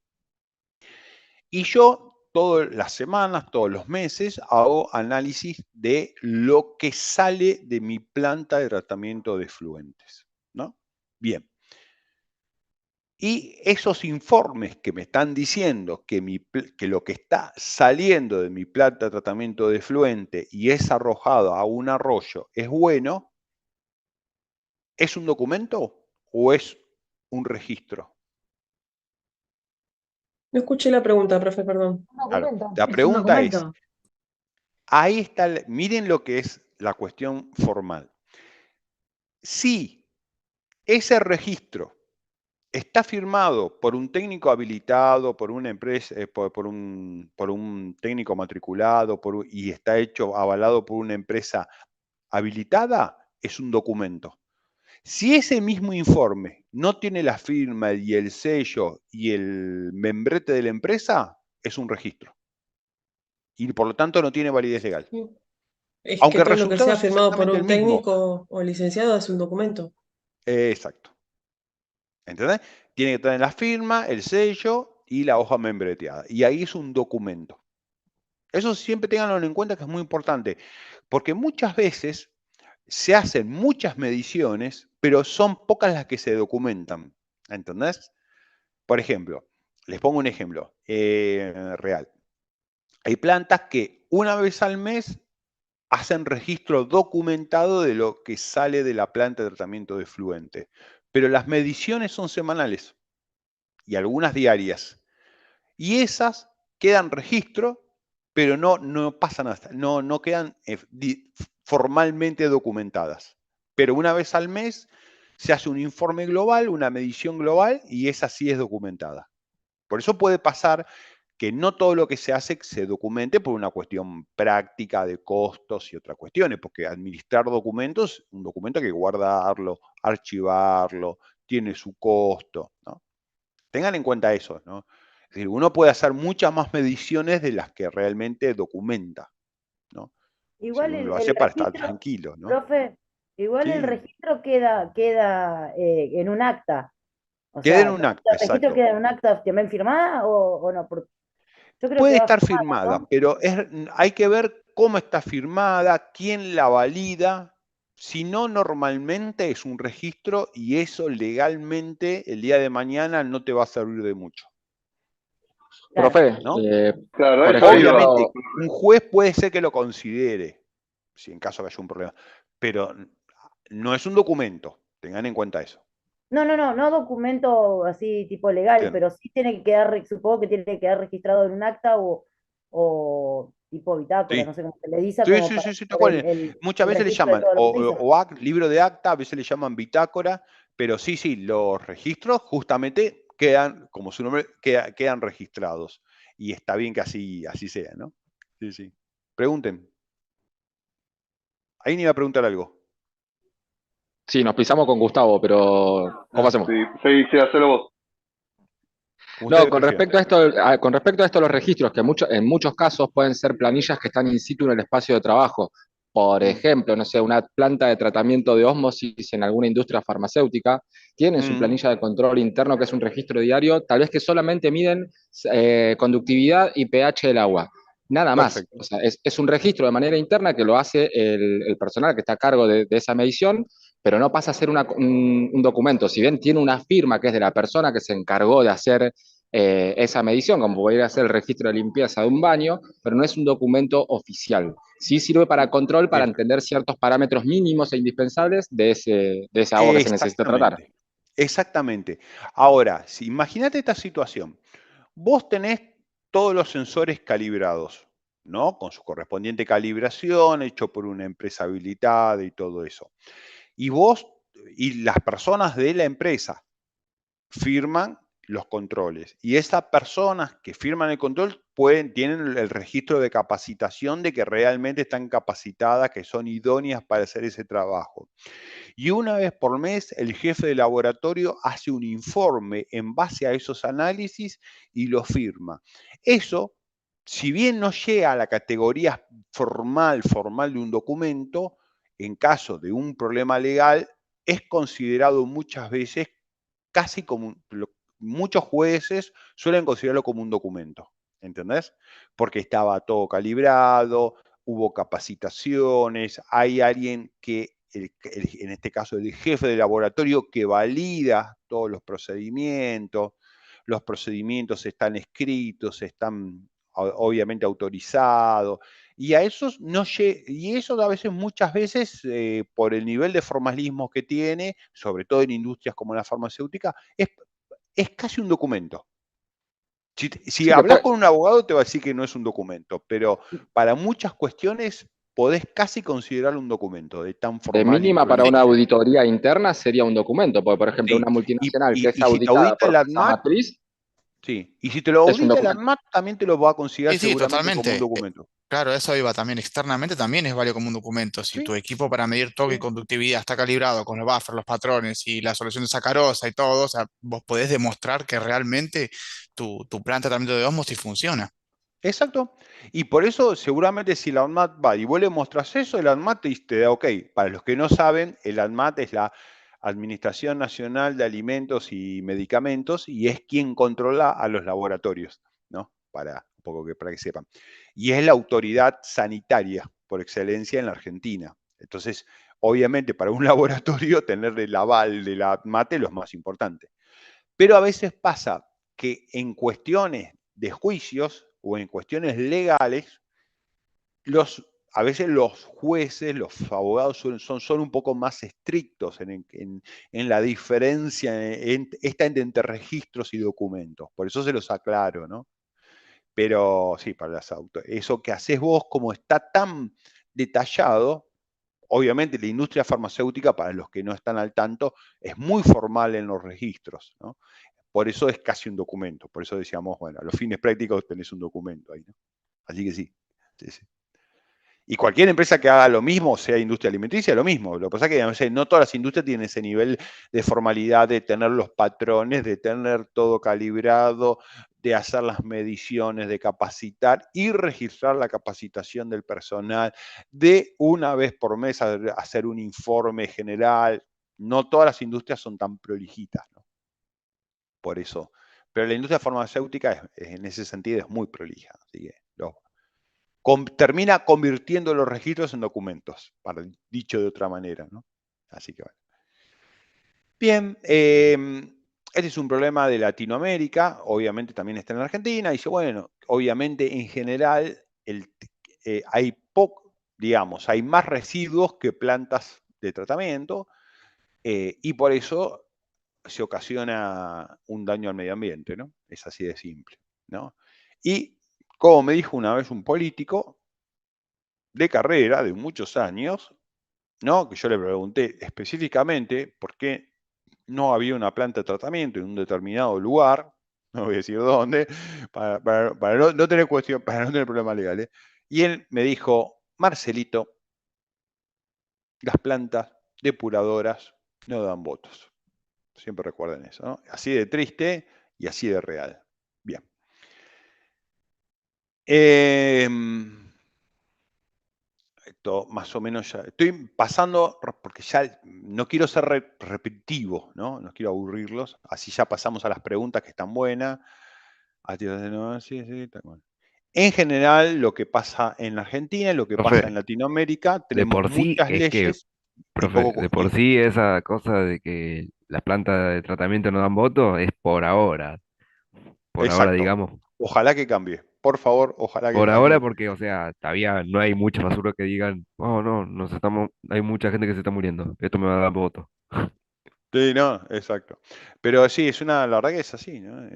Y yo todas las semanas, todos los meses, hago análisis de lo que sale de mi planta de tratamiento de efluentes, ¿no? Bien. Y esos informes que me están diciendo que lo que está saliendo de mi planta de tratamiento de efluente y es arrojado a un arroyo es bueno, ¿es un documento o es un registro? No escuché la pregunta, profe, perdón. Un Claro, documento. la Es un pregunta es, documento. ahí está, miren lo que es la cuestión formal. Si ese registro está firmado por un técnico habilitado, por una empresa, por un técnico matriculado, y está hecho, avalado por una empresa habilitada, es un documento. Si ese mismo informe no tiene la firma y el sello y el membrete de la empresa, es un registro. Y por lo tanto no tiene validez legal. Es que Aunque el todo lo que resultado sea es firmado por exactamente el un mismo. técnico o licenciado es un documento. Exacto. ¿Entendés? Tiene que tener la firma, el sello y la hoja membreteada. Y ahí es un documento. Eso siempre tenganlo en cuenta, que es muy importante, porque muchas veces se hacen muchas mediciones, pero son pocas las que se documentan. ¿Entendés? Por ejemplo, les pongo un ejemplo real. Hay plantas que una vez al mes hacen registro documentado de lo que sale de la planta de tratamiento de efluente, pero las mediciones son semanales y algunas diarias. Y esas quedan registro, pero no pasan no quedan formalmente documentadas. Pero una vez al mes se hace un informe global, una medición global, y esa sí es documentada. Por eso puede pasar que no todo lo que se hace se documente por una cuestión práctica de costos y otras cuestiones, porque administrar documentos, un documento hay que guardarlo, archivarlo, tiene su costo, ¿no? Tengan en cuenta eso, ¿no? Es decir, uno puede hacer muchas más mediciones de las que realmente documenta, ¿no? Si Igual uno lo el hace para estar registro, tranquilo, ¿no? profe, igual el Sí, registro queda en un acta. O queda en sea, un acta, ¿el registro exacto. queda en un acta también firmada o no? Yo creo que Puede va estar firmado, firmada, ¿no? pero hay que ver cómo está firmada, quién la valida. Si no, normalmente es un registro y eso legalmente el día de mañana no te va a servir de mucho, Claro. Profe, ¿no? Claro, por eso ejemplo, iba. Obviamente, un juez puede ser que lo considere, si en caso que haya un problema, pero no es un documento, tengan en cuenta eso. No documento así tipo legal, Bien. pero sí tiene que quedar, supongo que tiene que quedar registrado en un acta o tipo bitácora, no Sí, sé cómo se le dice, sí, como sí, para sí, sí, tal tener cual. Muchas el veces le registro de llaman todo lo que se hizo. libro de acta, a veces le llaman bitácora, pero sí, sí, los registros justamente quedan, como su nombre, quedan registrados. Y está bien que así sea, ¿no? Sí, sí. Pregunten. Ahí ni iba a preguntar algo. sí, nos pisamos con Gustavo, pero ¿cómo hacemos? Sí, sí, hacelo vos. Como No, ustedes con prefieran. respecto a esto, con respecto a esto, los registros, que en muchos casos pueden ser planillas que están in situ en el espacio de trabajo. Por ejemplo, no sé, una planta de tratamiento de ósmosis en alguna industria farmacéutica, tienen su planilla de control interno, que es un registro diario, tal vez que solamente miden conductividad y pH del agua. Nada más. Perfecto. O sea, es un registro de manera interna que lo hace el personal que está a cargo de esa medición, pero no pasa a ser un documento. Si bien tiene una firma que es de la persona que se encargó de hacer esa medición, como podría ser el registro de limpieza de un baño, pero no es un documento oficial. Sí sirve para control, para Bien. entender ciertos parámetros mínimos e indispensables de ese agua que se necesita tratar. Exactamente. Exactamente. Ahora, si imagínate esta situación. Vos tenés todos los sensores calibrados, ¿no? Con su correspondiente calibración, hecho por una empresa habilitada y todo eso. Y vos y las personas de la empresa firman los controles. Y esas personas que firman el control tienen el registro de capacitación de que realmente están capacitadas, que son idóneas para hacer ese trabajo. Y una vez por mes el jefe de laboratorio hace un informe en base a esos análisis y lo firma. Eso, si bien no llega a la categoría formal de un documento, en caso de un problema legal, es considerado muchas veces casi como, muchos jueces suelen considerarlo como un documento, ¿entendés? Porque estaba todo calibrado, hubo capacitaciones, hay alguien que en este caso el jefe de laboratorio que valida todos los procedimientos están escritos, están obviamente autorizados, y a esos no y eso a veces, muchas veces, por el nivel de formalismo que tiene, sobre todo en industrias como la farmacéutica, es casi un documento. Si Sí, hablas con un abogado te va a decir que no es un documento, pero para muchas cuestiones podés casi considerarlo un documento, de tan de formal y mínima para una prolijo. auditoría interna sería un documento, porque por ejemplo Sí, una multinacional que es y si te auditada audita por el empresa ANMAT, matriz sí, y si te lo es un audita el documento. ANMAT, también te lo va a considerar Sí, sí, seguramente como un totalmente. documento. Claro, eso iba también externamente, también es válido como un documento. Si tu Sí, equipo para medir toque y sí. conductividad está calibrado con los buffers, los patrones y la solución de sacarosa y todo, o sea, vos podés demostrar que realmente tu plan de tratamiento de ósmosis funciona. Exacto. Y por eso, seguramente, si el ANMAT va y vos le mostrás eso, el ANMAT te da ok. Para los que no saben, el ANMAT es la Administración Nacional de Alimentos y Medicamentos y es quien controla a los laboratorios, ¿no? Para que sepan. Y es la autoridad sanitaria por excelencia en la Argentina. Entonces, obviamente, para un laboratorio, tener el aval del ANMAT es lo más importante. Pero a veces pasa que en cuestiones de juicios o en cuestiones legales, a veces los jueces, los abogados son un poco más estrictos en la diferencia entre registros y documentos. Por eso se los aclaro, ¿no? Pero sí, para las eso que haces vos, como está tan detallado, obviamente la industria farmacéutica, para los que no están al tanto, es muy formal en los registros, ¿no? Por eso es casi un documento. Por eso decíamos, bueno, a los fines prácticos tenés un documento ahí, ¿no? Así que sí. Sí, sí. Y cualquier empresa que haga lo mismo, sea industria alimenticia, lo mismo. Lo que pasa es que no todas las industrias tienen ese nivel de formalidad, de tener los patrones, de tener todo calibrado, de hacer las mediciones, de capacitar y registrar la capacitación del personal, de una vez por mes hacer un informe general. No todas las industrias son tan prolijitas, ¿no? Por eso. Pero la industria farmacéutica en ese sentido es muy prolija. Así que termina convirtiendo los registros en documentos, dicho de otra manera, ¿no? Así que bueno. Bien, este es un problema de Latinoamérica, obviamente también está en la Argentina. Dice, bueno, obviamente en general hay digamos, hay más residuos que plantas de tratamiento y por eso se ocasiona un daño al medio ambiente, ¿no? Es así de simple, ¿no? Y como me dijo una vez un político de carrera de muchos años, ¿no? Que yo le pregunté específicamente por qué no había una planta de tratamiento en un determinado lugar, no voy a decir dónde, para no tener cuestión, para no tener problemas legales. Y él me dijo, Marcelito, las plantas depuradoras no dan votos. Siempre recuerden eso, ¿no? Así de triste y así de real. Bien. Esto más o menos ya. Estoy pasando, porque ya no quiero ser repetitivo, ¿no? No quiero aburrirlos. Así ya pasamos a las preguntas que están buenas. Sí, sí, está bueno. En general, lo que pasa en la Argentina, lo que pasa en Profe, Latinoamérica, de tenemos por sí muchas es que, leyes y profe, poco. de por sí esa cosa de que las plantas de tratamiento no dan voto es por ahora Exacto. digamos. Ojalá que cambie. Por favor, ojalá que Por ahora cambie. porque, o sea, todavía no hay mucha basura que digan, oh no, hay mucha gente que se está muriendo, esto me va a dar voto. Sí, no, exacto. Pero sí, la verdad que es así, ¿no?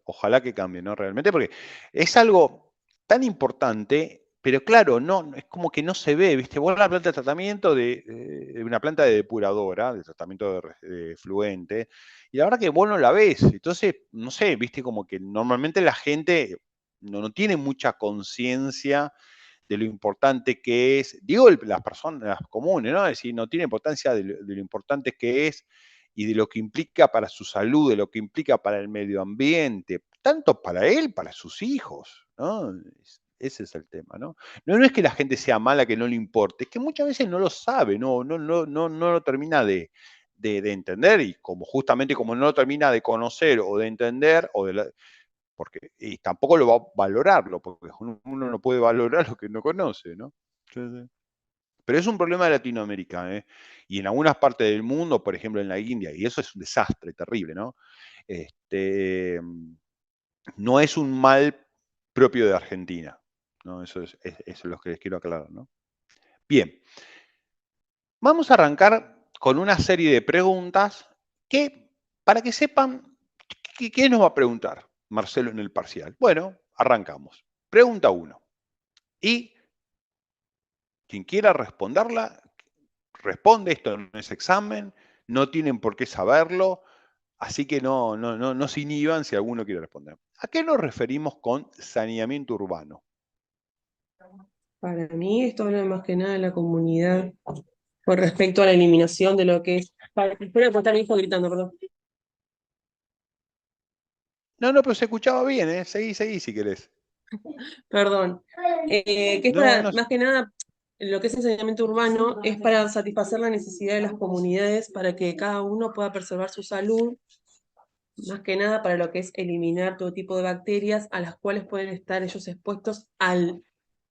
Ojalá que cambie, ¿no? Realmente, porque es algo tan importante, pero claro, no, es como que no se ve, ¿viste? Vos la planta de tratamiento de una planta de depuradora, de tratamiento de fluente, y la verdad que vos no la ves. Entonces, no sé, ¿viste? Como que normalmente la gente no tiene mucha conciencia de lo importante que es, digo las personas comunes, ¿no? Es decir, no tiene importancia de lo importante que es y de lo que implica para su salud, de lo que implica para el medio ambiente, tanto para él, para sus hijos, ¿no? Ese es el tema, ¿no? No es que la gente sea mala, que no le importe, es que muchas veces no lo sabe, no lo termina de entender y justamente como no lo termina de conocer o de entender y tampoco lo va a valorarlo, porque uno no puede valorar lo que no conoce, ¿no? Sí, sí. Pero es un problema de Latinoamérica, ¿eh? Y en algunas partes del mundo, por ejemplo en la India, y eso es un desastre terrible, ¿no? No es un mal propio de Argentina, ¿no? Eso es lo que les quiero aclarar, ¿no? Bien, vamos a arrancar con una serie de preguntas que, para que sepan, ¿qué nos va a preguntar Marcelo en el parcial? Bueno, arrancamos. Pregunta 1. Y quien quiera responderla, responde, esto no es examen, no tienen por qué saberlo, así que no se inhiban si alguno quiere responder. ¿A qué nos referimos con saneamiento urbano? Para mí esto habla más que nada de la comunidad con respecto a la eliminación de lo que es... Espera, que está mi hijo gritando, perdón. No, pero se escuchaba bien, ¿eh? Seguí si querés. Perdón. Que es No, para, más que nada, lo que es el saneamiento urbano es para satisfacer la necesidad de las comunidades para que cada uno pueda preservar su salud, más que nada para lo que es eliminar todo tipo de bacterias a las cuales pueden estar ellos expuestos al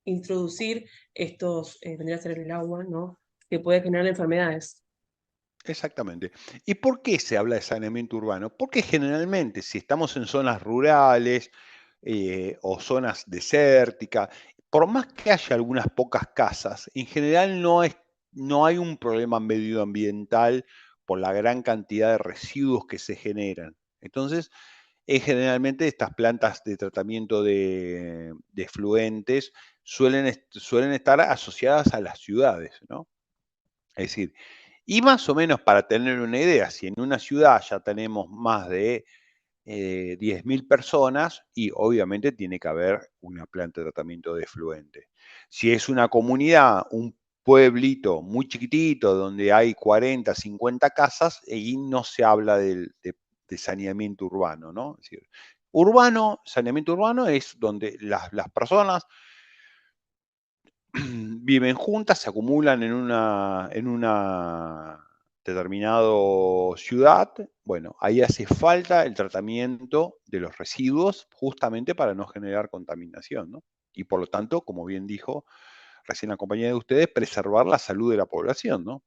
introducir estos, vendría a ser el agua, ¿no? Que puede generar enfermedades. Exactamente. ¿Y por qué se habla de saneamiento urbano? Porque generalmente si estamos en zonas rurales o zonas desérticas, por más que haya algunas pocas casas, en general no hay un problema medioambiental por la gran cantidad de residuos que se generan. Entonces, generalmente estas plantas de tratamiento de efluentes suelen estar asociadas a las ciudades, ¿no? Es decir, y más o menos para tener una idea, si en una ciudad ya tenemos más de 10.000 personas, y obviamente tiene que haber una planta de tratamiento de efluente. Si es una comunidad, un pueblito muy chiquitito donde hay 40, 50 casas, ahí no se habla de saneamiento urbano, ¿no? Es decir, saneamiento urbano es donde las personas viven juntas, se acumulan en una determinada ciudad. Bueno, ahí hace falta el tratamiento de los residuos justamente para no generar contaminación, ¿no? Y por lo tanto, como bien dijo recién la compañía de ustedes, preservar la salud de la población, ¿no?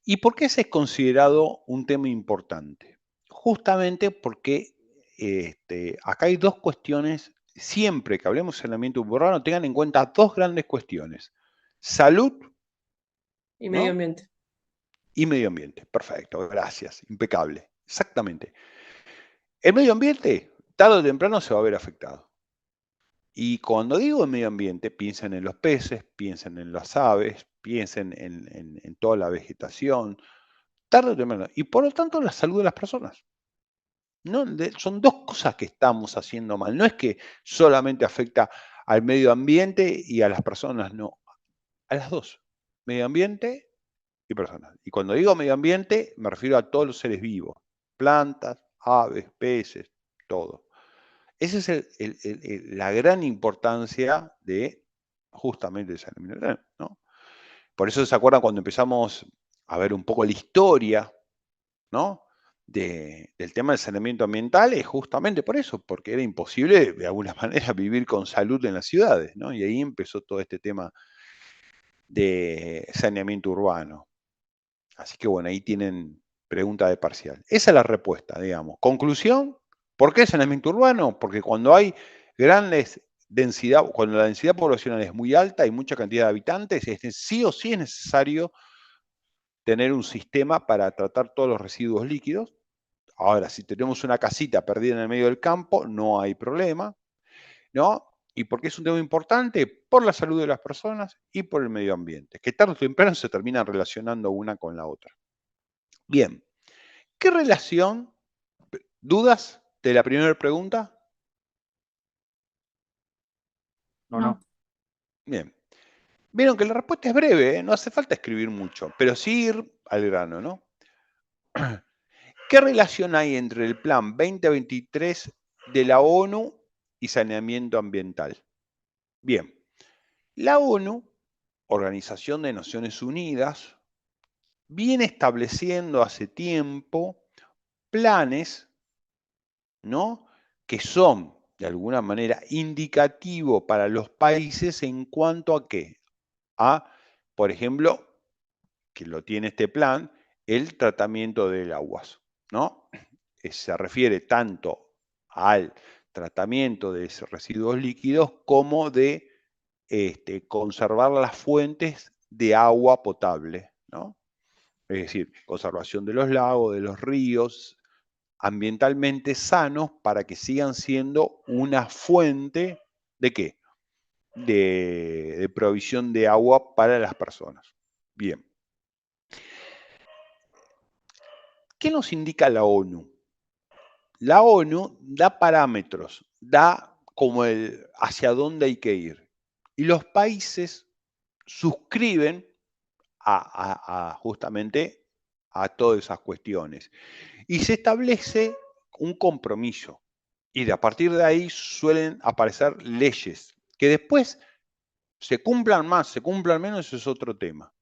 ¿Y por qué ese es considerado un tema importante? Justamente porque acá hay dos cuestiones. Siempre que hablemos de saneamiento urbano, tengan en cuenta dos grandes cuestiones. Salud, Y ¿no? medio ambiente. Y medio ambiente. Perfecto, gracias. Impecable. Exactamente. El medio ambiente, tarde o temprano, se va a ver afectado. Y cuando digo el medio ambiente, piensen en los peces, piensen en las aves, piensen en toda la vegetación, tarde o temprano. Y por lo tanto, la salud de las personas. No, son dos cosas que estamos haciendo mal. No es que solamente afecta al medio ambiente y a las personas, no. A las dos. Medio ambiente y personas. Y cuando digo medio ambiente, me refiero a todos los seres vivos. Plantas, aves, peces, todo. Esa es la gran importancia de justamente el saneamiento, ¿no? Por eso se acuerdan cuando empezamos a ver un poco la historia, ¿no? Del tema del saneamiento ambiental, es justamente por eso, porque era imposible de alguna manera vivir con salud en las ciudades, ¿no? Y ahí empezó todo este tema de saneamiento urbano. Así que bueno, ahí tienen pregunta de parcial. Esa es la respuesta, digamos. Conclusión, ¿por qué saneamiento urbano? Porque cuando hay grandes densidad, cuando la densidad poblacional es muy alta y mucha cantidad de habitantes, sí o sí es necesario tener un sistema para tratar todos los residuos líquidos. Ahora, si tenemos una casita perdida en el medio del campo, no hay problema, ¿no? ¿Y por qué es un tema importante? Por la salud de las personas y por el medio ambiente, que tarde o temprano se terminan relacionando una con la otra. Bien, ¿qué relación? ¿Dudas de la primera pregunta? No. Bien. Vieron que la respuesta es breve, ¿eh? No hace falta escribir mucho, pero sí ir al grano, ¿no? ¿Qué relación hay entre el Plan 2023 de la ONU y saneamiento ambiental? Bien, la ONU, Organización de Naciones Unidas, viene estableciendo hace tiempo planes, ¿no? Que son, de alguna manera, indicativos para los países en cuanto a qué? A por ejemplo, que lo tiene este plan, el tratamiento del aguas, ¿no? Se refiere tanto al tratamiento de residuos líquidos como de conservar las fuentes de agua potable, ¿no? Es decir, conservación de los lagos, de los ríos, ambientalmente sanos para que sigan siendo una fuente ¿de qué? De provisión de agua para las personas. Bien. ¿Qué nos indica la ONU? La ONU da parámetros, da como hacia dónde hay que ir. Y los países suscriben justamente a todas esas cuestiones. Y se establece un compromiso. Y a partir de ahí suelen aparecer leyes, que después se cumplan más, se cumplan menos, eso es otro tema.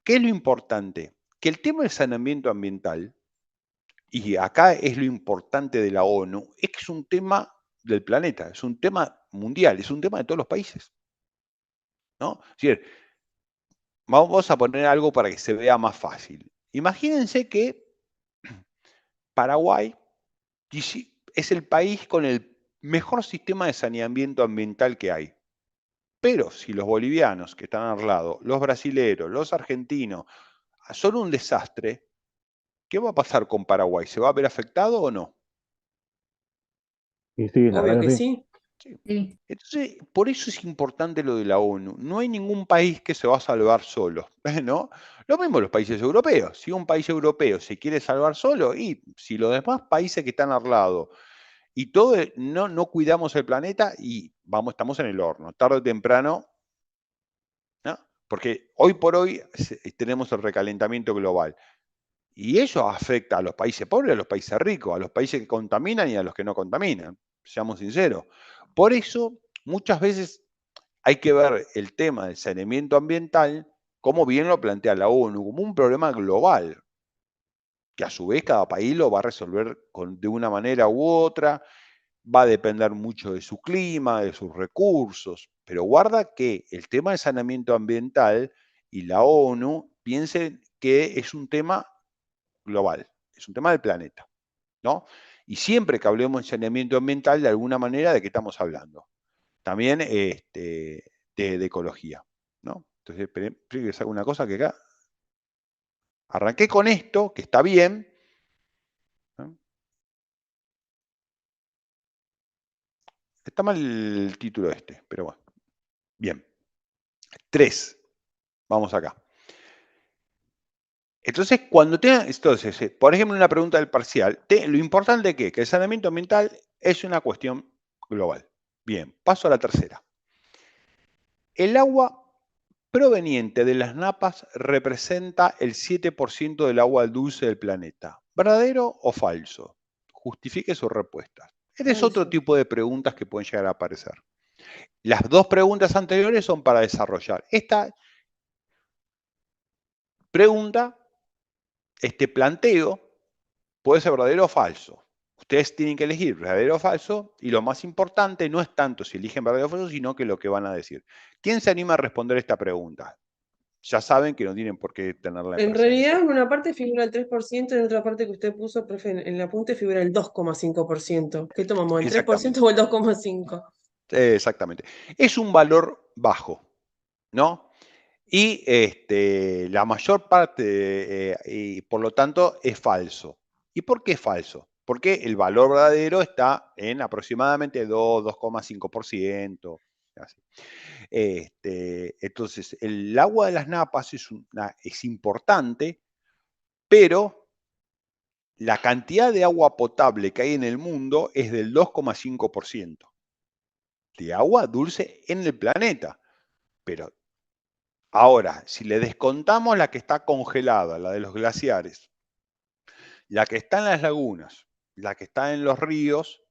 ¿Qué es lo importante? Que el tema del saneamiento ambiental, y acá es lo importante de la ONU, es que es un tema del planeta, es un tema mundial, es un tema de todos los países, ¿no? Es decir, vamos a poner algo para que se vea más fácil. Imagínense que Paraguay es el país con el mejor sistema de saneamiento ambiental que hay. Pero si los bolivianos que están al lado, los brasileros, los argentinos, son un desastre, ¿qué va a pasar con Paraguay? ¿Se va a ver afectado o no? Y sí, la Obvio verdad que que sí. sí. Sí. Entonces, por eso es importante lo de la ONU. No hay ningún país que se va a salvar solo, ¿no? Lo mismo los países europeos. Si un país europeo se quiere salvar solo, y si los demás países que están al lado y todo, no cuidamos el planeta y estamos en el horno. Tarde o temprano, ¿no? Porque hoy por hoy tenemos el recalentamiento global. Y eso afecta a los países pobres, a los países ricos, a los países que contaminan y a los que no contaminan. Seamos sinceros. Por eso, muchas veces hay que ver el tema del saneamiento ambiental, como bien lo plantea la ONU, como un problema global, que a su vez cada país lo va a resolver de una manera u otra, va a depender mucho de su clima, de sus recursos, pero guarda que el tema del saneamiento ambiental y la ONU piensen que es un tema global, es un tema del planeta, ¿no? Y siempre que hablemos de saneamiento ambiental, de alguna manera, ¿de qué estamos hablando? También de ecología, ¿no? Entonces, esperen que les haga una cosa que acá arranqué con esto, que está bien, ¿no? Está mal el título pero bueno. Bien. 3. Vamos acá. Entonces, por ejemplo, una pregunta del parcial, lo importante es que el saneamiento ambiental es una cuestión global. Bien, paso a la tercera. El agua proveniente de las napas representa el 7% del agua dulce del planeta. ¿Verdadero o falso? Justifique su respuesta. Este es otro Falso. tipo de preguntas que pueden llegar a aparecer. Las dos preguntas anteriores son para desarrollar. Esta pregunta, este planteo, puede ser verdadero o falso. Ustedes tienen que elegir verdadero o falso, y lo más importante no es tanto si eligen verdadero o falso, sino que lo que van a decir. ¿Quién se anima a responder esta pregunta? Ya saben que no tienen por qué tenerla En presente. realidad, en una parte figura el 3%, en otra parte que usted puso, profe, en el apunte figura el 2,5%. ¿Qué tomamos, el 3% o el 2,5%? Exactamente. Es un valor bajo, ¿no? Y la mayor parte, y por lo tanto, es falso. ¿Y por qué es falso? Porque el valor verdadero está en aproximadamente 2,5%. Así. Entonces, el agua de las napas es importante, pero la cantidad de agua potable que hay en el mundo es del 2,5% de agua dulce en el planeta. Pero ahora, si le descontamos la que está congelada, la de los glaciares, la que está en las lagunas, la que está en los ríos,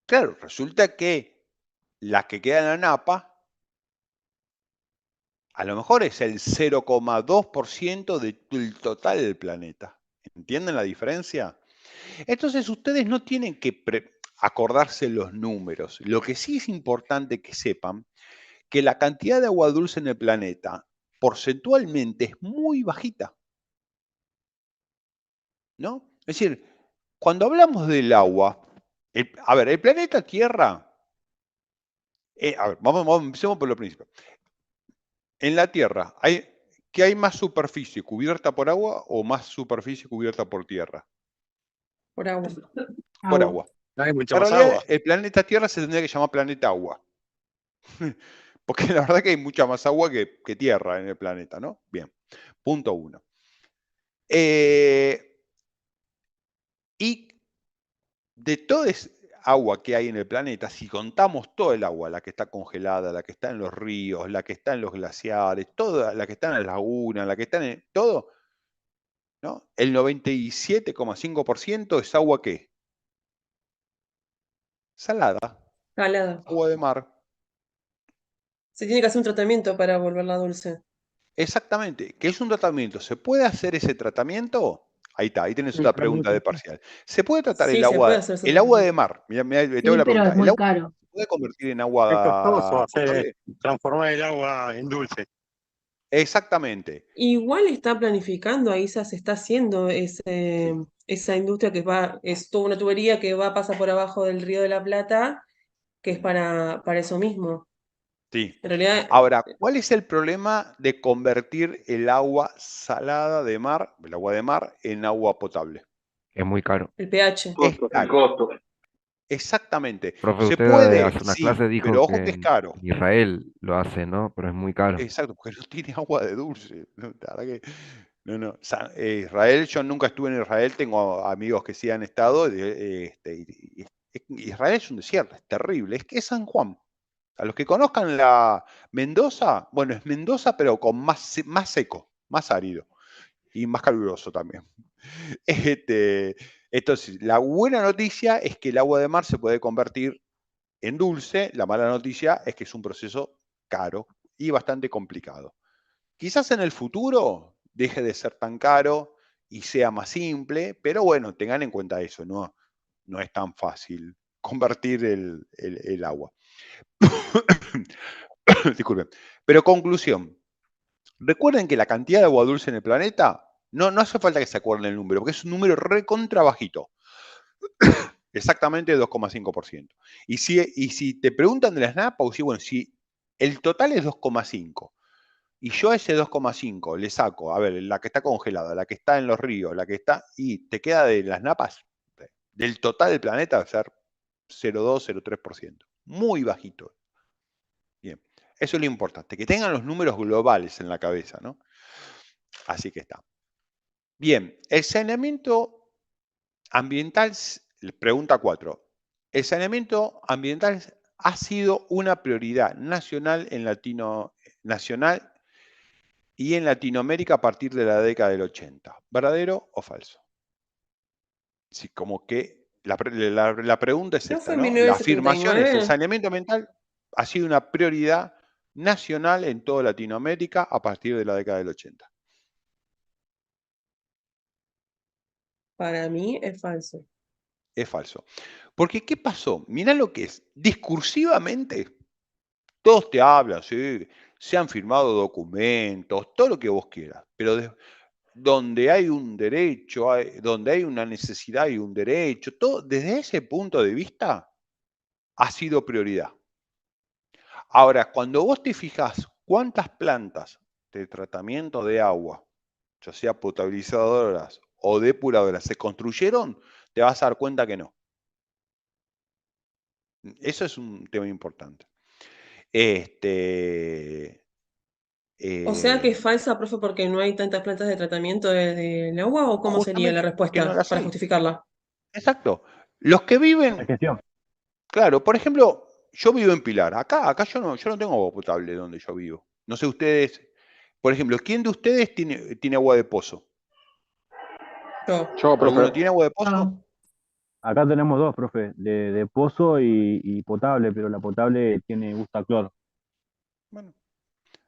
claro, resulta que la que queda en la napa a lo mejor es el 0,2% del total del planeta. ¿Entienden la diferencia? Entonces ustedes no tienen que acordarse los números. Lo que sí es importante que sepan que la cantidad de agua dulce en el planeta porcentualmente es muy bajita, ¿no? Es decir, cuando hablamos del agua, a ver, el planeta Tierra, a ver, empecemos por lo principal. En la Tierra, ¿qué hay más superficie cubierta por agua o más superficie cubierta por tierra? Por agua. Por agua. Hay mucha En más realidad, agua. el planeta Tierra se tendría que llamar planeta agua. Porque la verdad que hay mucha más agua que tierra en el planeta, ¿no? Bien, punto 1. Y de toda esa agua que hay en el planeta, si contamos todo el agua, la que está congelada, la que está en los ríos, la que está en los glaciares, toda la que está en las lagunas, la que está en todo, ¿no? El 97,5% es agua ¿qué? Salada. Salada. Agua de mar. Se tiene que hacer un tratamiento para volverla dulce. Exactamente. ¿Qué es un tratamiento? ¿Se puede hacer ese tratamiento? Ahí está, ahí tenés otra pregunta de parcial. ¿Se puede tratar Sí, el se puede agua, hacer ese el agua de tratamiento. mar? Mira, te hago Sí, la pero pregunta. es ¿El muy agua caro. se puede convertir en Es costoso agua hacer, potable? transformar el agua en dulce. Exactamente. Igual está planificando, AISA se está haciendo esa industria que es toda una tubería que pasa por abajo del Río de la Plata, que es para eso mismo. Sí. En realidad, Ahora, ¿cuál es el problema de convertir el agua salada de mar, el agua de mar, en agua potable? Es muy caro. el pH. Es El caro. costo. Exactamente. Profe, ¿Se usted puede? hace una Sí, clase dijo pero ojo que que es en caro. Israel lo hace, ¿no? Pero es muy caro. Exacto, porque no tiene agua de dulce. ¿No? La verdad que, no. O sea, Israel, yo nunca estuve en Israel, tengo amigos que sí han estado. Israel es un desierto, es terrible. Es que es San Juan. A los que conozcan la Mendoza, bueno, es Mendoza, pero con más seco, más árido y más caluroso también. Entonces, la buena noticia es que el agua de mar se puede convertir en dulce. La mala noticia es que es un proceso caro y bastante complicado. Quizás en el futuro deje de ser tan caro y sea más simple, pero bueno, tengan en cuenta eso, no es tan fácil convertir el agua. Disculpen. Pero conclusión, recuerden que la cantidad de agua dulce en el planeta, no hace falta que se acuerden el número, porque es un número recontra bajito. Exactamente 2,5%. Y si te preguntan de las NAPAU, sí, bueno, si el total es 2,5 y yo a ese 2,5 le saco, a ver, la que está congelada, la que está en los ríos, la que está, y te queda de las napas, del total del planeta va a ser 0,2, 0,3%. Muy bajito. Bien, eso es lo importante, que tengan los números globales en la cabeza, ¿no? Así que está. Bien, el saneamiento ambiental, pregunta 4. El saneamiento ambiental ha sido una prioridad nacional nacional y en Latinoamérica a partir de la década del 80. ¿Verdadero o falso? Sí, como que la pregunta es ¿No esta, fue en ¿no? La afirmación es, el 1979? saneamiento ambiental ha sido una prioridad nacional en toda Latinoamérica a partir de la década del 80. Para mí es falso. Es falso. Porque, ¿qué pasó? Mirá lo que es. Discursivamente, todos te hablan, ¿sí? Se han firmado documentos, todo lo que vos quieras, pero donde hay un derecho, donde hay una necesidad y un derecho, todo desde ese punto de vista ha sido prioridad. Ahora, cuando vos te fijás cuántas plantas de tratamiento de agua, ya sea potabilizadoras o depuradoras, se construyeron, te vas a dar cuenta que no. Eso es un tema importante. O sea que es falsa, profe, porque no hay tantas plantas de tratamiento del agua, ¿o cómo sería la Justamente porque no respuesta las para hay. justificarla? Exacto. Los que La viven, gestión. claro, por ejemplo, yo vivo en Pilar. Acá yo no tengo agua potable donde yo vivo. No sé ustedes, por ejemplo, ¿quién de ustedes tiene agua de pozo? Yo, profe. ¿Alguno tiene agua de pozo? No. Acá tenemos dos, profe, de pozo y potable, pero la potable tiene gusto a cloro. Bueno,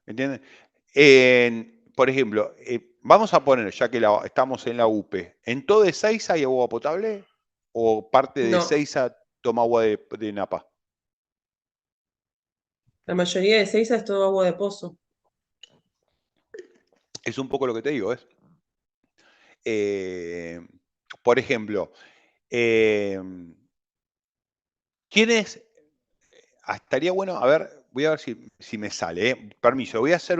¿entienden? Por ejemplo, vamos a poner, ya que estamos en la UP, ¿en todo Ezeiza hay agua potable? ¿O parte de No. Ezeiza toma agua de Napa? La mayoría de Ezeiza es todo agua de pozo. Es un poco lo que te digo, ¿ves? Por ejemplo, ¿quiénes? Estaría bueno, a ver, voy a ver si me sale. Permiso, voy a hacer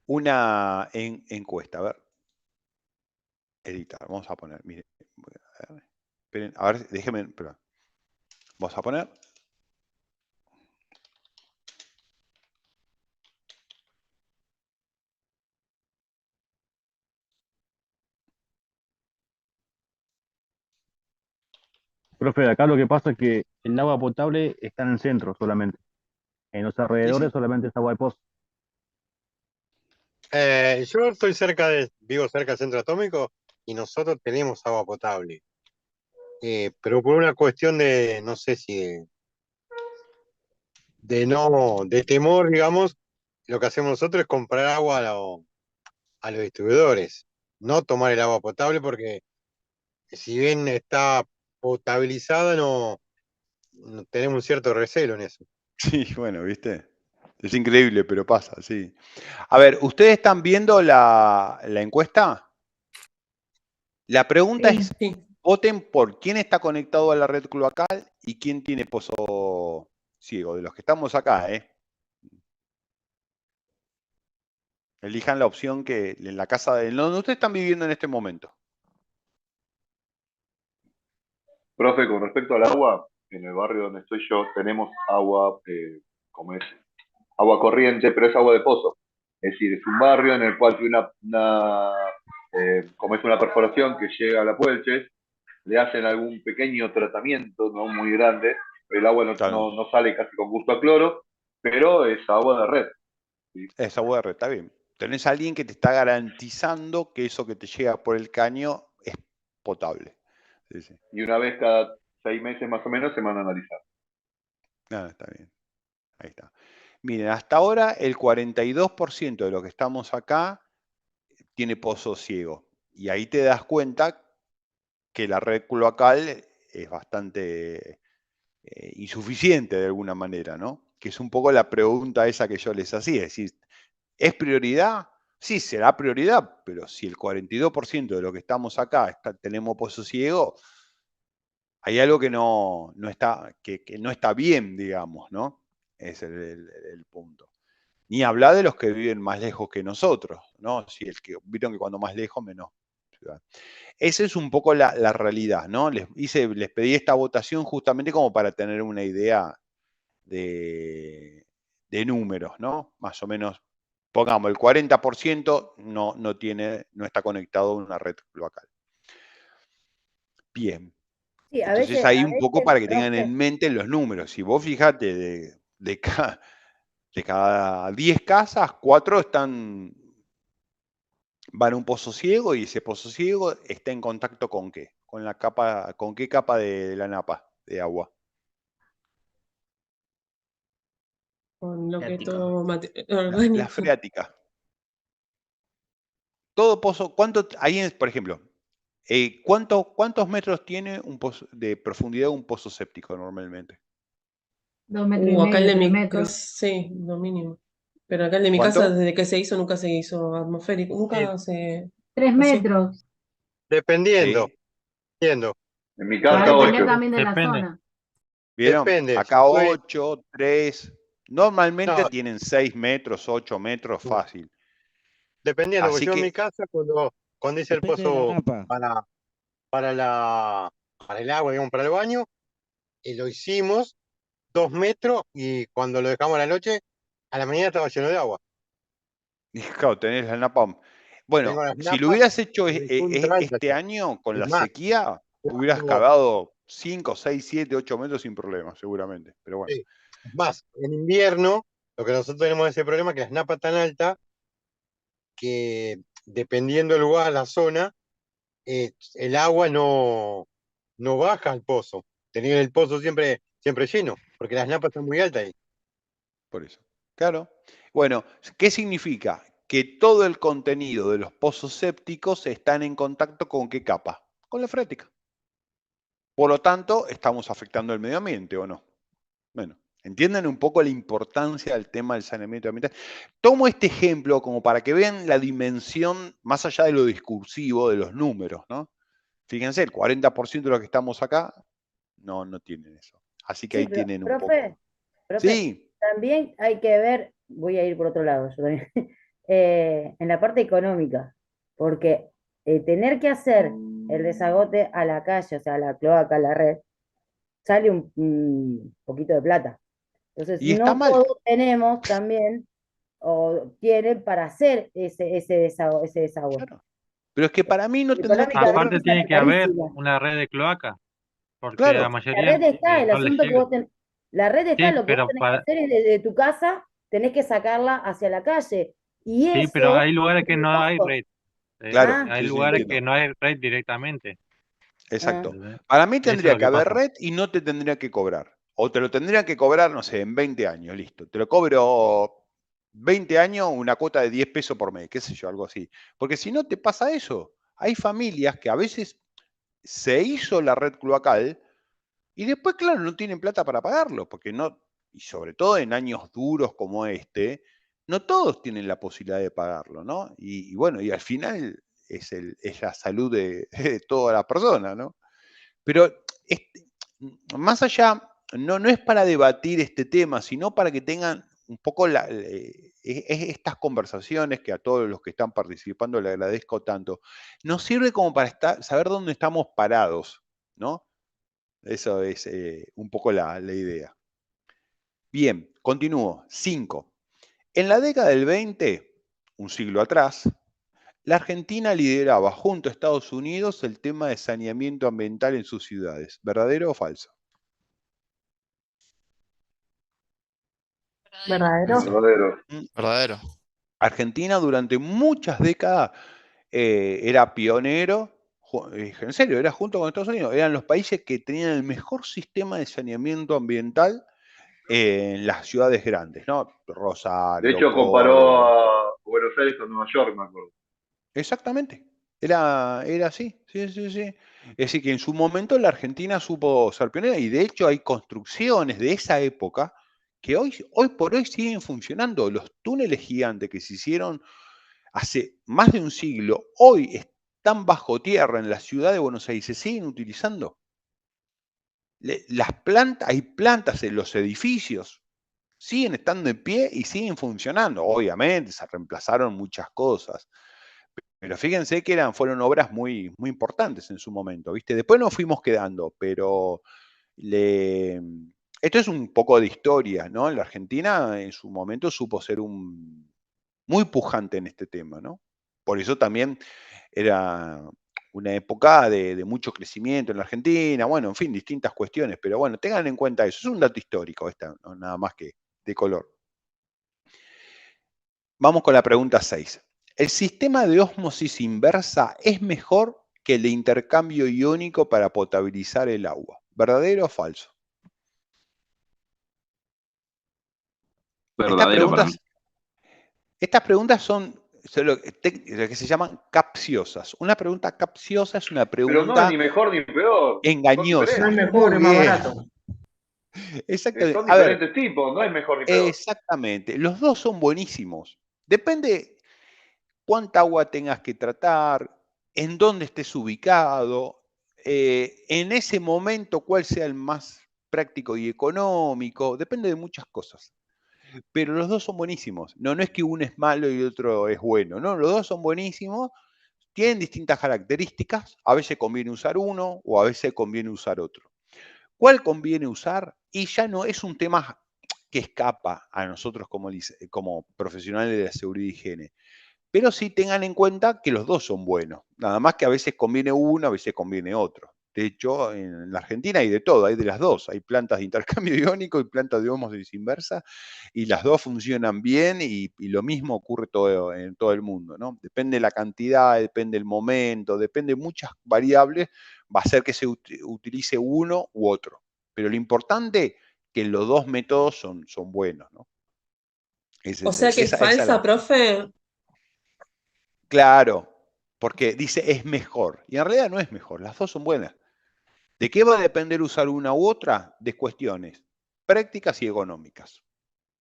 una encuesta. A ver, editar, vamos a poner, mire, a ver, esperen, a ver, déjenme, perdón. Vamos a poner. Profe, acá lo que pasa es que el agua potable está en el centro solamente. En los Sí, alrededores sí. solamente es agua de pozo. Yo estoy vivo cerca del centro atómico y nosotros tenemos agua potable. Pero por una cuestión de, no sé si de temor, digamos, lo que hacemos nosotros es comprar agua a los distribuidores, no tomar el agua potable porque si bien está potabilizada, no tenemos un cierto recelo en eso. Sí, bueno, ¿viste? Es increíble, pero pasa, sí. A ver, ¿ustedes están viendo la encuesta? La pregunta es, Sí. voten por quién está conectado a la red cloacal y quién tiene pozo ciego, de los que estamos acá, ¿eh? Elijan la opción que en la casa de donde ustedes están viviendo en este momento. Profe, con respecto al agua, en el barrio donde estoy yo tenemos agua, como es, agua corriente, pero es agua de pozo. Es decir, es un barrio en el cual tiene como es una perforación que llega a la Puelches, le hacen algún pequeño tratamiento, no muy grande, el agua Claro, no sale casi con gusto a cloro, pero es agua de red. ¿Sí? esa agua de red, está bien. Tenés a alguien que te está garantizando que eso que te llega por el caño es potable. Sí, sí. Y una vez cada 6 meses más o menos se manda a analizar. Ah, está bien. Ahí está. Miren, hasta ahora el 42% de los que estamos acá tiene pozo ciego. Y ahí te das cuenta que la red cloacal es bastante insuficiente de alguna manera, ¿no? Que es un poco la pregunta esa que yo les hacía. Es decir, ¿es prioridad? Sí, será prioridad, pero si el 42% de los que estamos acá tenemos pozo ciego, hay algo que no está, que no está bien, digamos, ¿no? Es el punto. Ni hablar de los que viven más lejos que nosotros, ¿no? Si el que vieron que cuando más lejos, menos ciudad. Esa es un poco la realidad, ¿no? Les pedí esta votación justamente como para tener una idea de números, ¿no? Más o menos, pongamos, el 40% no está conectado a una red local. Bien. Sí, Entonces a ahí un poco veces, para que tengan profe, en mente los números. Si vos fijate de cada 10 casas, 4 van a un pozo ciego y ese pozo ciego está en contacto ¿con qué? ¿Con qué capa de la napa de agua? Con lo que es Freática. todo La orgánico. freática. Todo pozo, ahí por ejemplo, ¿cuántos metros tiene un pozo de profundidad un pozo séptico normalmente? 2,5 metros, Acá el de 3 mi metros. casa, sí, lo mínimo. Pero acá el de mi casa, ¿Cuánto? desde que se hizo, nunca se hizo atmosférico, Eh, nunca se 3 vació. metros. dependiendo, Sí. dependiendo, En mi Va a casa, depender 8. también de la Depende. zona. ¿Vieron? depende. Acá Yo estoy, 8, 3. Normalmente no, tienen 6 metros, 8 metros no, fácil. dependiendo, porque Así yo en mi que, casa, cuando hice el Depende de la pozo napa. para, para para el agua, digamos, para el baño, lo hicimos 2 metros y cuando lo dejamos a la noche, a la mañana estaba lleno de agua. claro, tenés la napa. Bueno, Tengo las si lo napas hubieras hecho de ultra alta este ya. año con Es la más, sequía, hubieras cuando, cavado 5, 6, 7, 8 metros sin problema, seguramente. Pero bueno. sí, es más, en invierno, lo que nosotros tenemos ese problema es que las napas tan altas que dependiendo del lugar, la zona, el agua no baja al pozo. Tenía el pozo siempre lleno, porque las napas están muy altas ahí. Por eso. Claro. Bueno, ¿qué significa? Que todo el contenido de los pozos sépticos están en contacto con qué capa? Con la freática. Por lo tanto, estamos afectando el medio ambiente, ¿o no? Bueno, ¿Entienden un poco la importancia del tema del saneamiento ambiental? Tomo este ejemplo como para que vean la dimensión más allá de lo discursivo, de los números, ¿no? Fíjense, el 40% de los que estamos acá no tienen eso. Así que Sí, ahí pero, tienen un profe, poco. Sí, también hay que ver, voy a ir por otro lado, yo también, en la parte económica, porque tener que hacer el desagote a la calle, o sea, a la cloaca, a la red, sale un poquito de plata. Entonces, y está no mal. todos tenemos también, o tienen para hacer ese desagüe. Claro. Pero es que para mí no tendría que Económicamente cobrar. Aparte tiene sale que haber carísimo. una red de cloaca, porque la Claro, La mayoría red está, el no les asunto que llega. vos tenés, la red está, Sí, lo que vos pero tenés que hacer es desde tu casa, tenés que sacarla hacia la calle. Y sí, pero eso hay lugares que tiene un no hay costo. red. claro, Ah, Hay sí, sí, lugares que entiendo. no hay red directamente. ah. Exacto. ¿Entendés? Para mí Eso es tendría lo que que haber pasa. red y no te tendría que cobrar. O te lo tendría que cobrar, no sé, en 20 años, listo. Te lo cobro 20 años, una cuota de 10 pesos por mes, qué sé yo, algo así. Porque si no te pasa eso, hay familias que a veces se hizo la red cloacal y después, claro, no tienen plata para pagarlo, porque no, y sobre todo en años duros como este, no todos tienen la posibilidad de pagarlo, ¿no? Y bueno, y al final es la salud de, de toda la persona, ¿no? Pero más allá, no es para debatir este tema, sino para que tengan un poco estas conversaciones que a todos los que están participando le agradezco tanto. Nos sirve como para saber dónde estamos parados, ¿no? Eso es un poco la idea. Bien, continúo. 5. En la década del 20, un siglo atrás, la Argentina lideraba junto a Estados Unidos el tema de saneamiento ambiental en sus ciudades. ¿Verdadero o falso? ¿Verdadero? Verdadero. Verdadero. Argentina durante muchas décadas era pionero, en serio, era junto con Estados Unidos, eran los países que tenían el mejor sistema de saneamiento ambiental en las ciudades grandes, ¿no? De Rosario, hecho, comparó Córdoba. a Buenos Aires con Nueva York, me acuerdo. Exactamente. Era así, sí, sí, sí. Es decir, que en su momento la Argentina supo ser pionera y de hecho hay construcciones de esa época que hoy por hoy siguen funcionando. Los túneles gigantes que se hicieron hace más de un siglo, hoy están bajo tierra en la ciudad de Buenos Aires, se siguen utilizando. Hay plantas en los edificios, siguen estando en pie y siguen funcionando. Obviamente se reemplazaron muchas cosas, pero fíjense que fueron obras muy, muy importantes en su momento, ¿viste? Después nos fuimos quedando, pero esto es un poco de historia, ¿no? La Argentina en su momento supo ser muy pujante en este tema, ¿no? Por eso también era una época de mucho crecimiento en la Argentina, bueno, en fin, distintas cuestiones, pero bueno, tengan en cuenta eso, es un dato histórico, no nada más que de color. Vamos con la pregunta 6. ¿El sistema de ósmosis inversa es mejor que el de intercambio iónico para potabilizar el agua? ¿Verdadero o falso? Verdadero para mí. Estas preguntas son lo que se llaman capciosas. Una pregunta capciosa es una Pero no es pregunta ni mejor ni peor. Son engañosa. No es diferentes. mejor, Muy es más bien. barato. Exactamente. Son A ver, diferentes tipos, no es mejor ni peor. exactamente. Los dos son buenísimos. Depende cuánta agua tengas que tratar, en dónde estés ubicado, en ese momento cuál sea el más práctico y económico. Depende de muchas cosas. Pero los dos son buenísimos. No es que uno es malo y el otro es bueno. No, los dos son buenísimos. Tienen distintas características. A veces conviene usar uno o a veces conviene usar otro. ¿Cuál conviene usar? Y ya no es un tema que escapa a nosotros como profesionales de la seguridad y higiene. Pero sí tengan en cuenta que los dos son buenos. Nada más que a veces conviene uno, a veces conviene otro. De hecho, en la Argentina hay de todo, hay de las dos. Hay plantas de intercambio iónico y plantas de ósmosis inversa, y las dos funcionan bien y lo mismo ocurre en todo el mundo, ¿no? Depende de la cantidad, depende del momento, depende de muchas variables, va a ser que se utilice uno u otro. Pero lo importante es que los dos métodos son buenos, ¿no? O sea que es Esa es falsa, profe. Claro, porque dice es mejor. Y en realidad no es mejor, las dos son buenas. ¿De qué va a depender usar una u otra? De cuestiones prácticas y económicas.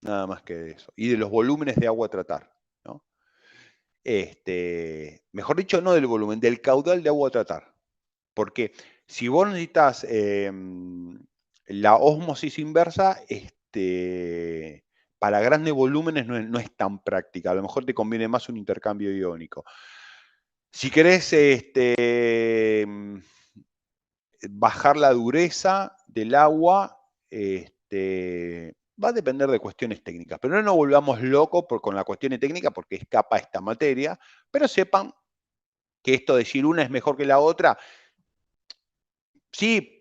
Nada más que eso. Y de los volúmenes de agua a tratar, ¿no? Mejor dicho, no del volumen, del caudal de agua a tratar. Porque si vos necesitas la ósmosis inversa, para grandes volúmenes no es tan práctica. A lo mejor te conviene más un intercambio iónico. Si querés bajar la dureza del agua, va a depender de cuestiones técnicas. Pero no nos volvamos locos con las cuestiones técnicas porque escapa esta materia. Pero sepan que esto de decir una es mejor que la otra, sí,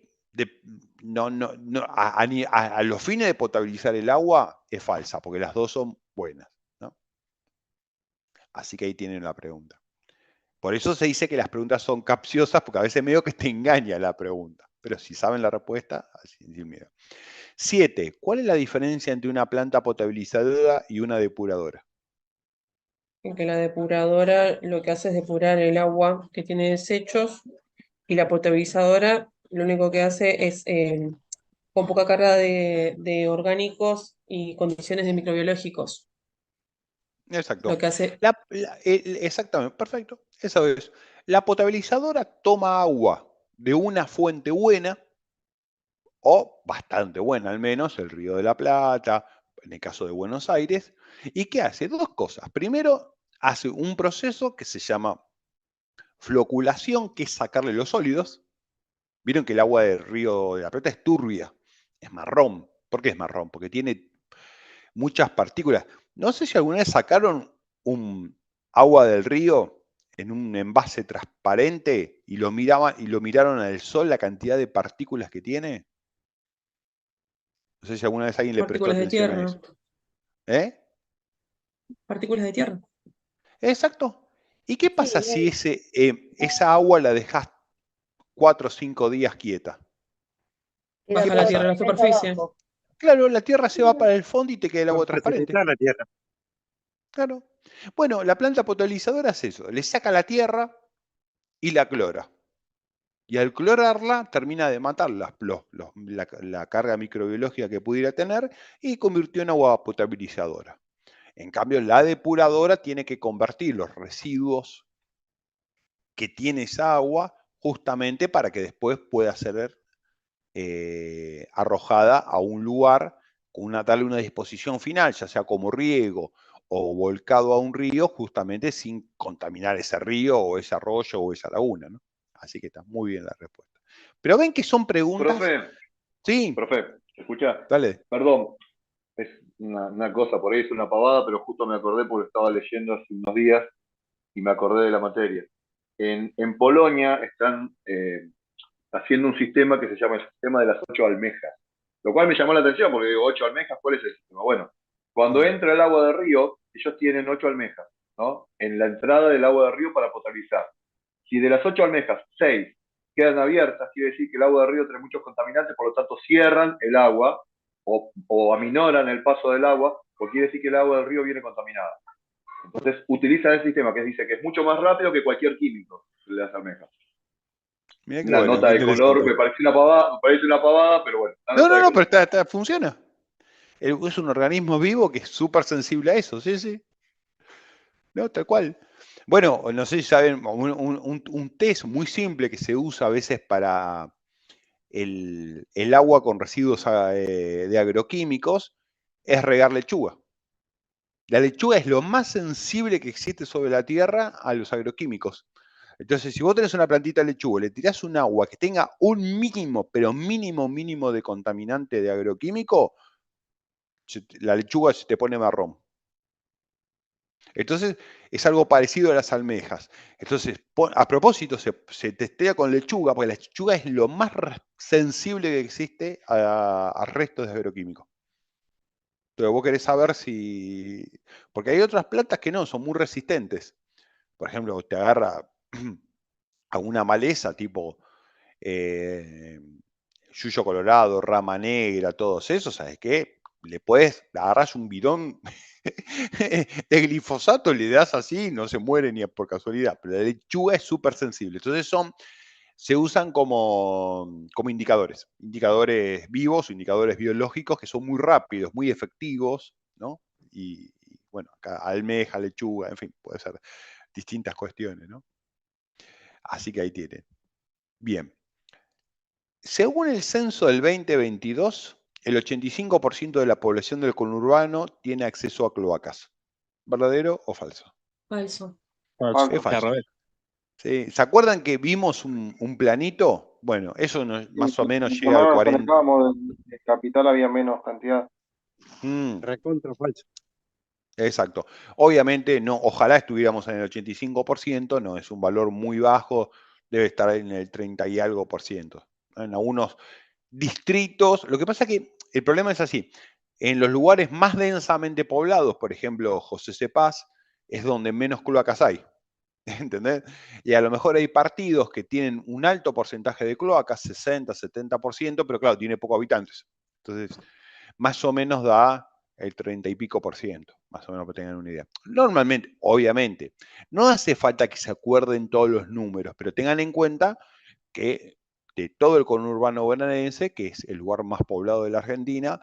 a los fines de potabilizar el agua es falsa, porque las dos son buenas, ¿no? Así que ahí tienen la pregunta. Por eso se dice que las preguntas son capciosas, porque a veces medio que te engaña la pregunta. Pero si saben la respuesta, así sin miedo. 7. ¿Cuál es la diferencia entre una planta potabilizadora y una depuradora? En que la depuradora lo que hace es depurar el agua que tiene desechos y la potabilizadora lo único que hace es con poca carga de orgánicos y condiciones de microbiológicos. Exacto. Lo que hace, Exactamente, perfecto. Eso es. La potabilizadora toma agua de una fuente buena, o bastante buena al menos, el Río de la Plata, en el caso de Buenos Aires, ¿y qué hace? Dos cosas. Primero, hace un proceso que se llama floculación, que es sacarle los sólidos. Vieron que el agua del Río de la Plata es turbia, es marrón. ¿Por qué es marrón? Porque tiene muchas partículas. No sé si alguna vez sacaron un agua del río en un envase transparente y lo miraron al sol la cantidad de partículas que tiene. No sé si alguna vez alguien le prestó partículas de atención a tierra, eso. ¿Eh? partículas de tierra. Exacto. ¿Y qué pasa si esa agua la dejas 4 o 5 días quieta? Baja la tierra a la superficie. Claro, la tierra se va para el fondo y te queda el agua transparente. La tierra. Claro. Bueno, la planta potabilizadora hace eso, le saca la tierra y la clora. Y al clorarla termina de matar la carga microbiológica que pudiera tener y convirtió en agua potabilizadora. En cambio, la depuradora tiene que convertir los residuos que tiene esa agua justamente para que después pueda ser arrojada a un lugar con darle una disposición final, ya sea como riego o volcado a un río, justamente sin contaminar ese río o ese arroyo o esa laguna, ¿no? Así que está muy bien la respuesta. Pero ven que son preguntas. Sí. Profe, ¿se escucha? Dale. Perdón, es una cosa, por ahí es una pavada, pero justo me acordé porque estaba leyendo hace unos días y me acordé de la materia. En Polonia están haciendo un sistema que se llama el sistema de las 8 almejas, lo cual me llamó la atención porque digo, 8 almejas, ¿cuál es el sistema? Bueno, cuando entra el agua del río, ellos tienen 8 almejas, ¿no? En la entrada del agua del río para potabilizar. Si de las 8 almejas, 6 quedan abiertas, quiere decir que el agua del río tiene muchos contaminantes, por lo tanto cierran el agua o aminoran el paso del agua, porque quiere decir que el agua del río viene contaminada. Entonces utilizan el sistema que dice que es mucho más rápido que cualquier químico de las almejas. Mirá que Una bueno, nota de color, me parece una pavada, pero bueno. No, pero funciona. Es un organismo vivo que es súper sensible a eso, sí. No, tal cual. Bueno, no sé si saben, un test muy simple que se usa a veces para el agua con residuos de agroquímicos es regar lechuga. La lechuga es lo más sensible que existe sobre la tierra a los agroquímicos. Entonces, si vos tenés una plantita de lechuga, le tirás un agua que tenga un mínimo, pero mínimo de contaminante de agroquímico, la lechuga se te pone marrón. Entonces, es algo parecido a las almejas. Entonces, a propósito, se testea con lechuga, porque la lechuga es lo más sensible que existe a restos de agroquímicos. Pero vos querés saber si... Porque hay otras plantas que no, son muy resistentes. Por ejemplo, te agarra a una maleza tipo yuyo colorado, rama negra, todos esos, ¿sabes qué? Le puedes agarrar un bidón de glifosato, le das así, no se muere ni por casualidad, pero la lechuga es súper sensible. Entonces son se usan como indicadores vivos, indicadores biológicos que son muy rápidos, muy efectivos, ¿no? Y bueno, acá almeja, lechuga, en fin, puede ser distintas cuestiones, ¿no? Así que ahí tienen. Bien. Según el censo del 2022, el 85% de la población del conurbano tiene acceso a cloacas. ¿Verdadero o falso? Falso. Es falso. Sí. ¿Se acuerdan que vimos un planito? Bueno, eso más o menos Cuanto llega más al nos 40. acercábamos del capital había menos cantidad. Recontra falso. Exacto. Obviamente, no, ojalá estuviéramos en el 85%, no, es un valor muy bajo, debe estar en el 30 y algo por ciento. En algunos distritos, lo que pasa es que el problema es así, en los lugares más densamente poblados, por ejemplo, José C. Paz, es donde menos cloacas hay. ¿Entendés? Y a lo mejor hay partidos que tienen un alto porcentaje de cloacas, 60, 70%, pero claro, tiene pocos habitantes. Entonces, más o menos da el 30 y pico por ciento, más o menos para que tengan una idea. Normalmente, obviamente, no hace falta que se acuerden todos los números, pero tengan en cuenta que de todo el conurbano bonaerense, que es el lugar más poblado de la Argentina,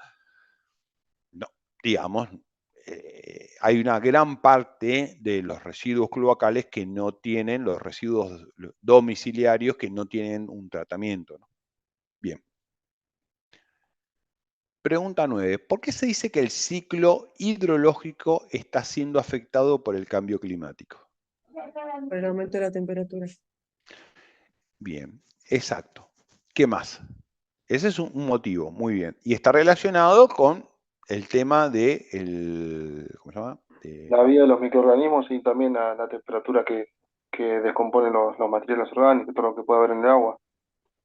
no, digamos, hay una gran parte de los residuos cloacales que no tienen, los residuos domiciliarios que no tienen un tratamiento, ¿no? Bien. Pregunta 9. ¿Por qué se dice que el ciclo hidrológico está siendo afectado por el cambio climático? Por el aumento de la temperatura. Bien, exacto. ¿Qué más? Ese es un motivo, muy bien. Y está relacionado con el tema de ¿cómo se llama? La vida de los microorganismos y también la temperatura que descomponen los materiales orgánicos, todo lo que puede haber en el agua.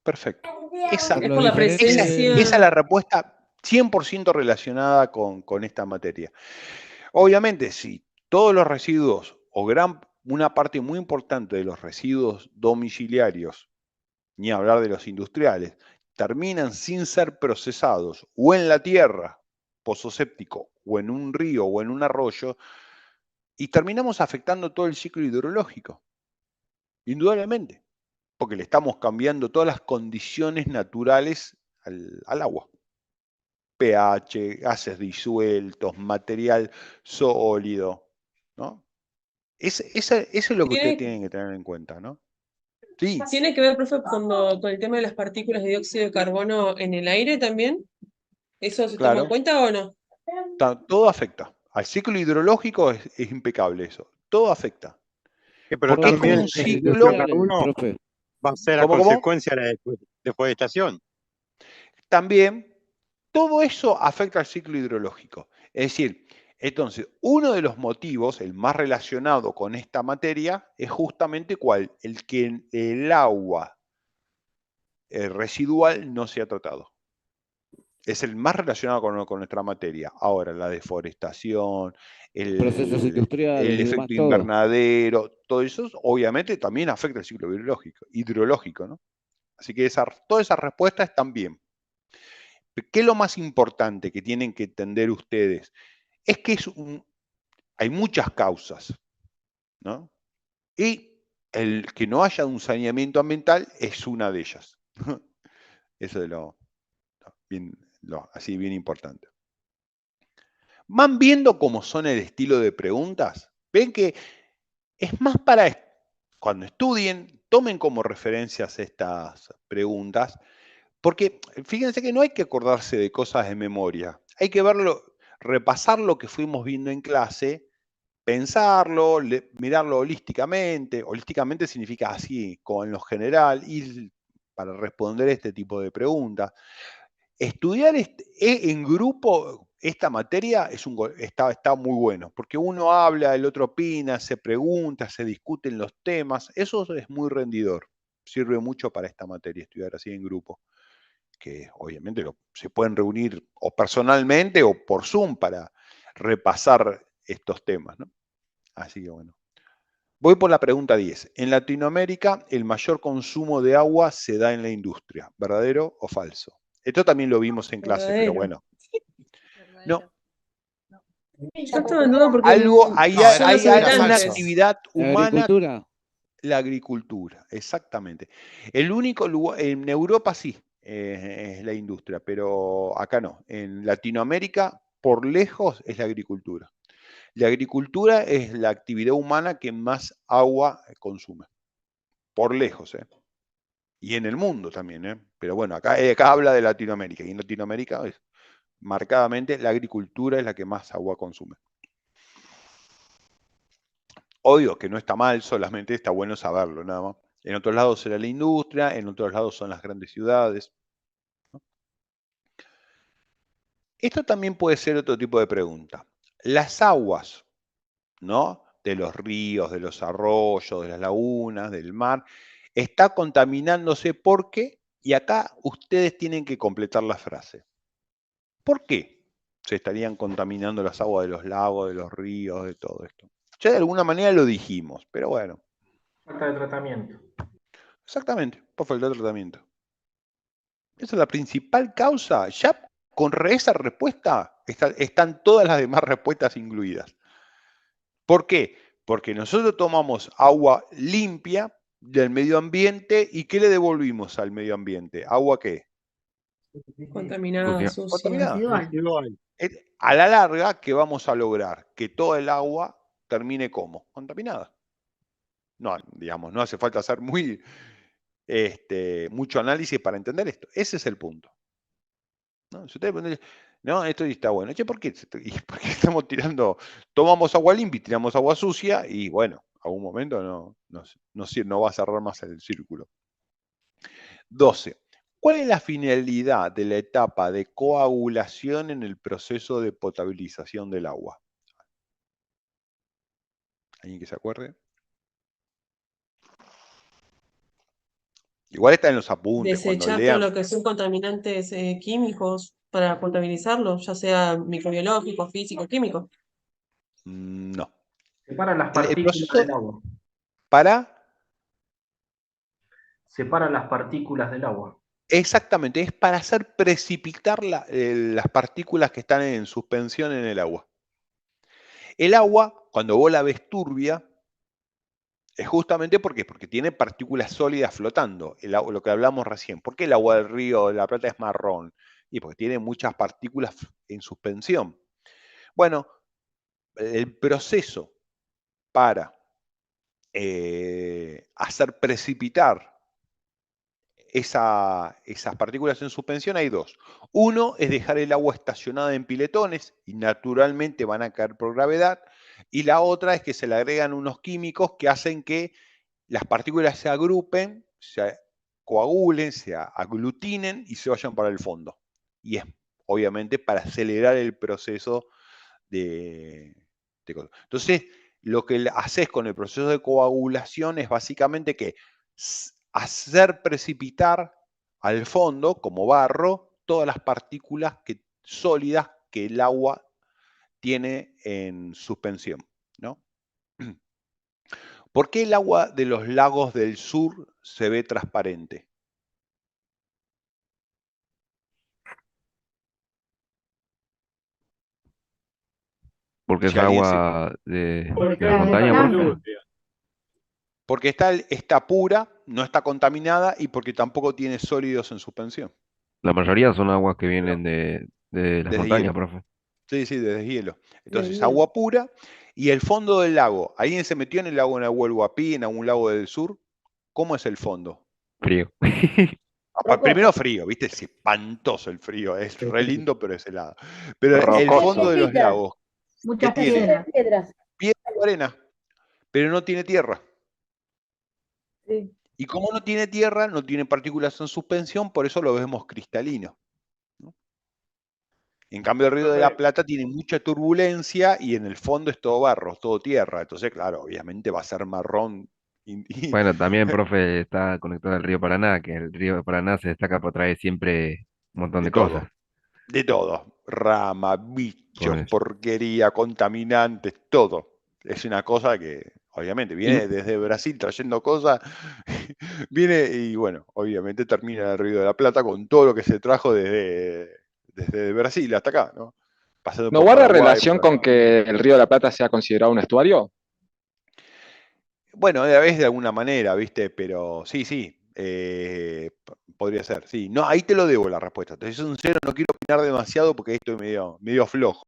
Perfecto. Esa Es por la presencia. es la respuesta 100% relacionada con esta materia. Obviamente, si todos los residuos o una parte muy importante de los residuos domiciliarios, ni hablar de los industriales, terminan sin ser procesados o en la tierra, pozo séptico, o en un río o en un arroyo, y terminamos afectando todo el ciclo hidrológico, indudablemente, porque le estamos cambiando todas las condiciones naturales al agua. pH, gases disueltos, material sólido, ¿no? Eso es lo que ustedes tienen que tener en cuenta, ¿no? Sí, ¿Tiene que ver, profe, con el tema de las partículas de dióxido de carbono en el aire también? ¿Eso se toma en claro, cuenta o no? todo afecta. Al ciclo hidrológico es impecable eso, todo afecta. Pero Porque es como también un el ciclo. dióxido de carbono va a ser a ¿Cómo? consecuencia de la deforestación. También todo eso afecta al ciclo hidrológico. Es decir, entonces, uno de los motivos, el más relacionado con esta materia, es justamente ¿cuál? El que el agua residual no se ha tratado. Es el más relacionado con nuestra materia. Ahora, la deforestación, Procesos el industriales y demás, efecto todo. invernadero, todo eso obviamente también afecta el ciclo hidrológico, ¿no? Así que todas esas respuestas están bien. ¿Qué es lo más importante que tienen que entender ustedes? Es que hay muchas causas, ¿no? Y el que no haya un saneamiento ambiental es una de ellas. Eso es así bien importante. Van viendo cómo son el estilo de preguntas. Ven que es más para cuando estudien, tomen como referencias estas preguntas, porque fíjense que no hay que acordarse de cosas de memoria. Hay que repasar lo que fuimos viendo en clase, pensarlo, mirarlo holísticamente. Holísticamente significa así, como en lo general, y para responder este tipo de preguntas. Estudiar en grupo esta materia está muy bueno, porque uno habla, el otro opina, se pregunta, se discuten los temas. Eso es muy rendidor. Sirve mucho para esta materia, estudiar así en grupo. Que obviamente se pueden reunir o personalmente o por Zoom para repasar estos temas, ¿no? Así que bueno. Voy por la pregunta 10. En Latinoamérica, el mayor consumo de agua se da en la industria. ¿Verdadero o falso? Esto también lo vimos en clase, pero bueno. No. Yo estaba en duda porque Hay son los alguna habitantes. actividad humana. Agricultura. La agricultura, exactamente. El único lugar, en Europa sí, es la industria, pero acá no. En Latinoamérica, por lejos, es la agricultura. La agricultura es la actividad humana que más agua consume, por lejos, ¿eh? Y en el mundo también, ¿eh? Pero bueno, acá habla de Latinoamérica, y en Latinoamérica es marcadamente la agricultura es la que más agua consume. Obvio que no está mal, solamente está bueno saberlo, nada más. En otros lados será la industria, en otros lados son las grandes ciudades. Esto también puede ser otro tipo de pregunta. Las aguas, ¿no? De los ríos, de los arroyos, de las lagunas, del mar, está contaminándose porque, y acá ustedes tienen que completar la frase. ¿Por qué se estarían contaminando las aguas de los lagos, de los ríos, de todo esto? Ya de alguna manera lo dijimos, pero bueno. Falta de tratamiento. Exactamente, por falta de tratamiento. Esa es la principal causa. Ya con esa respuesta están todas las demás respuestas incluidas. ¿Por qué? Porque nosotros tomamos agua limpia del medio ambiente y ¿qué le devolvimos al medio ambiente? ¿Agua qué? Contaminada, sucia. Contaminada. A la larga, ¿qué vamos a lograr? Que toda el agua termine como contaminada. No, digamos, no hace falta hacer mucho análisis para entender esto. Ese es el punto. ¿No? Si ustedes preguntan, no, esto está bueno. Che, ¿por qué estamos tomamos agua limpia y tiramos agua sucia? Y bueno, a un momento no va a cerrar más el círculo. 12. ¿Cuál es la finalidad de la etapa de coagulación en el proceso de potabilización del agua? ¿Alguien que se acuerde? Igual está en los apuntes. Cuando Desechar todo lean. lo que son contaminantes químicos para potabilizarlo, ya sea microbiológicos, físicos, químicos. No. Separa las El partículas proceso del agua. Separa las partículas del agua. Exactamente, es para hacer precipitar las partículas que están en suspensión en el agua. El agua, cuando vos la ves turbia, es justamente porque tiene partículas sólidas flotando, lo que hablamos recién. ¿Por qué el agua del río de la Plata es marrón? Y porque tiene muchas partículas en suspensión. Bueno, el proceso para hacer precipitar esas partículas en suspensión hay dos. Uno es dejar el agua estacionada en piletones y naturalmente van a caer por gravedad. Y la otra es que se le agregan unos químicos que hacen que las partículas se agrupen, se coagulen, se aglutinen y se vayan para el fondo. Y es obviamente para acelerar el proceso de Entonces, lo que haces con el proceso de coagulación es básicamente que hacer precipitar al fondo, como barro, todas las partículas sólidas que el agua tiene en suspensión, ¿no? ¿Por qué el agua de los lagos del sur se ve transparente? Porque es Si alguien agua de la montaña, profe. Porque está pura, no está contaminada y porque tampoco tiene sólidos en suspensión. La mayoría son aguas que vienen de las Desde montañas, hielo. profe. Sí, desde hielo. Entonces, hielo. agua pura y el fondo del lago. ¿Alguien se metió en el lago Nahuel Huapi, en algún lago del sur? ¿Cómo es el fondo? Frío. Primero frío, ¿viste? Es espantoso el frío. Es re lindo, pero es helado. Pero el Rocoso. fondo de los lagos, Muchas ¿qué tiene? piedras. Piedra o arena, pero no tiene tierra. Sí. Y como no tiene tierra, no tiene partículas en suspensión, por eso lo vemos cristalino. ¿No? En cambio, el Río de la Plata tiene mucha turbulencia y en el fondo es todo barro, todo tierra. Entonces, claro, obviamente va a ser marrón. Bueno, también, profe, está conectado al río Paraná, que el río Paraná se destaca por traer siempre un montón de cosas. De todo. Rama, bichos, Por eso. porquería, contaminantes, todo. Es una cosa que, obviamente, viene desde Brasil trayendo cosas. Viene y, bueno, obviamente termina en el Río de la Plata con todo lo que se trajo desde Brasil hasta acá, ¿no? Pasando ¿No por guarda Paraguay, relación con que el Río de la Plata sea considerado un estuario? Bueno, a la vez de alguna manera, ¿viste? Pero sí, sí. Podría ser, sí. No, ahí te lo debo la respuesta. Entonces es un 0, no quiero opinar demasiado porque esto es medio flojo.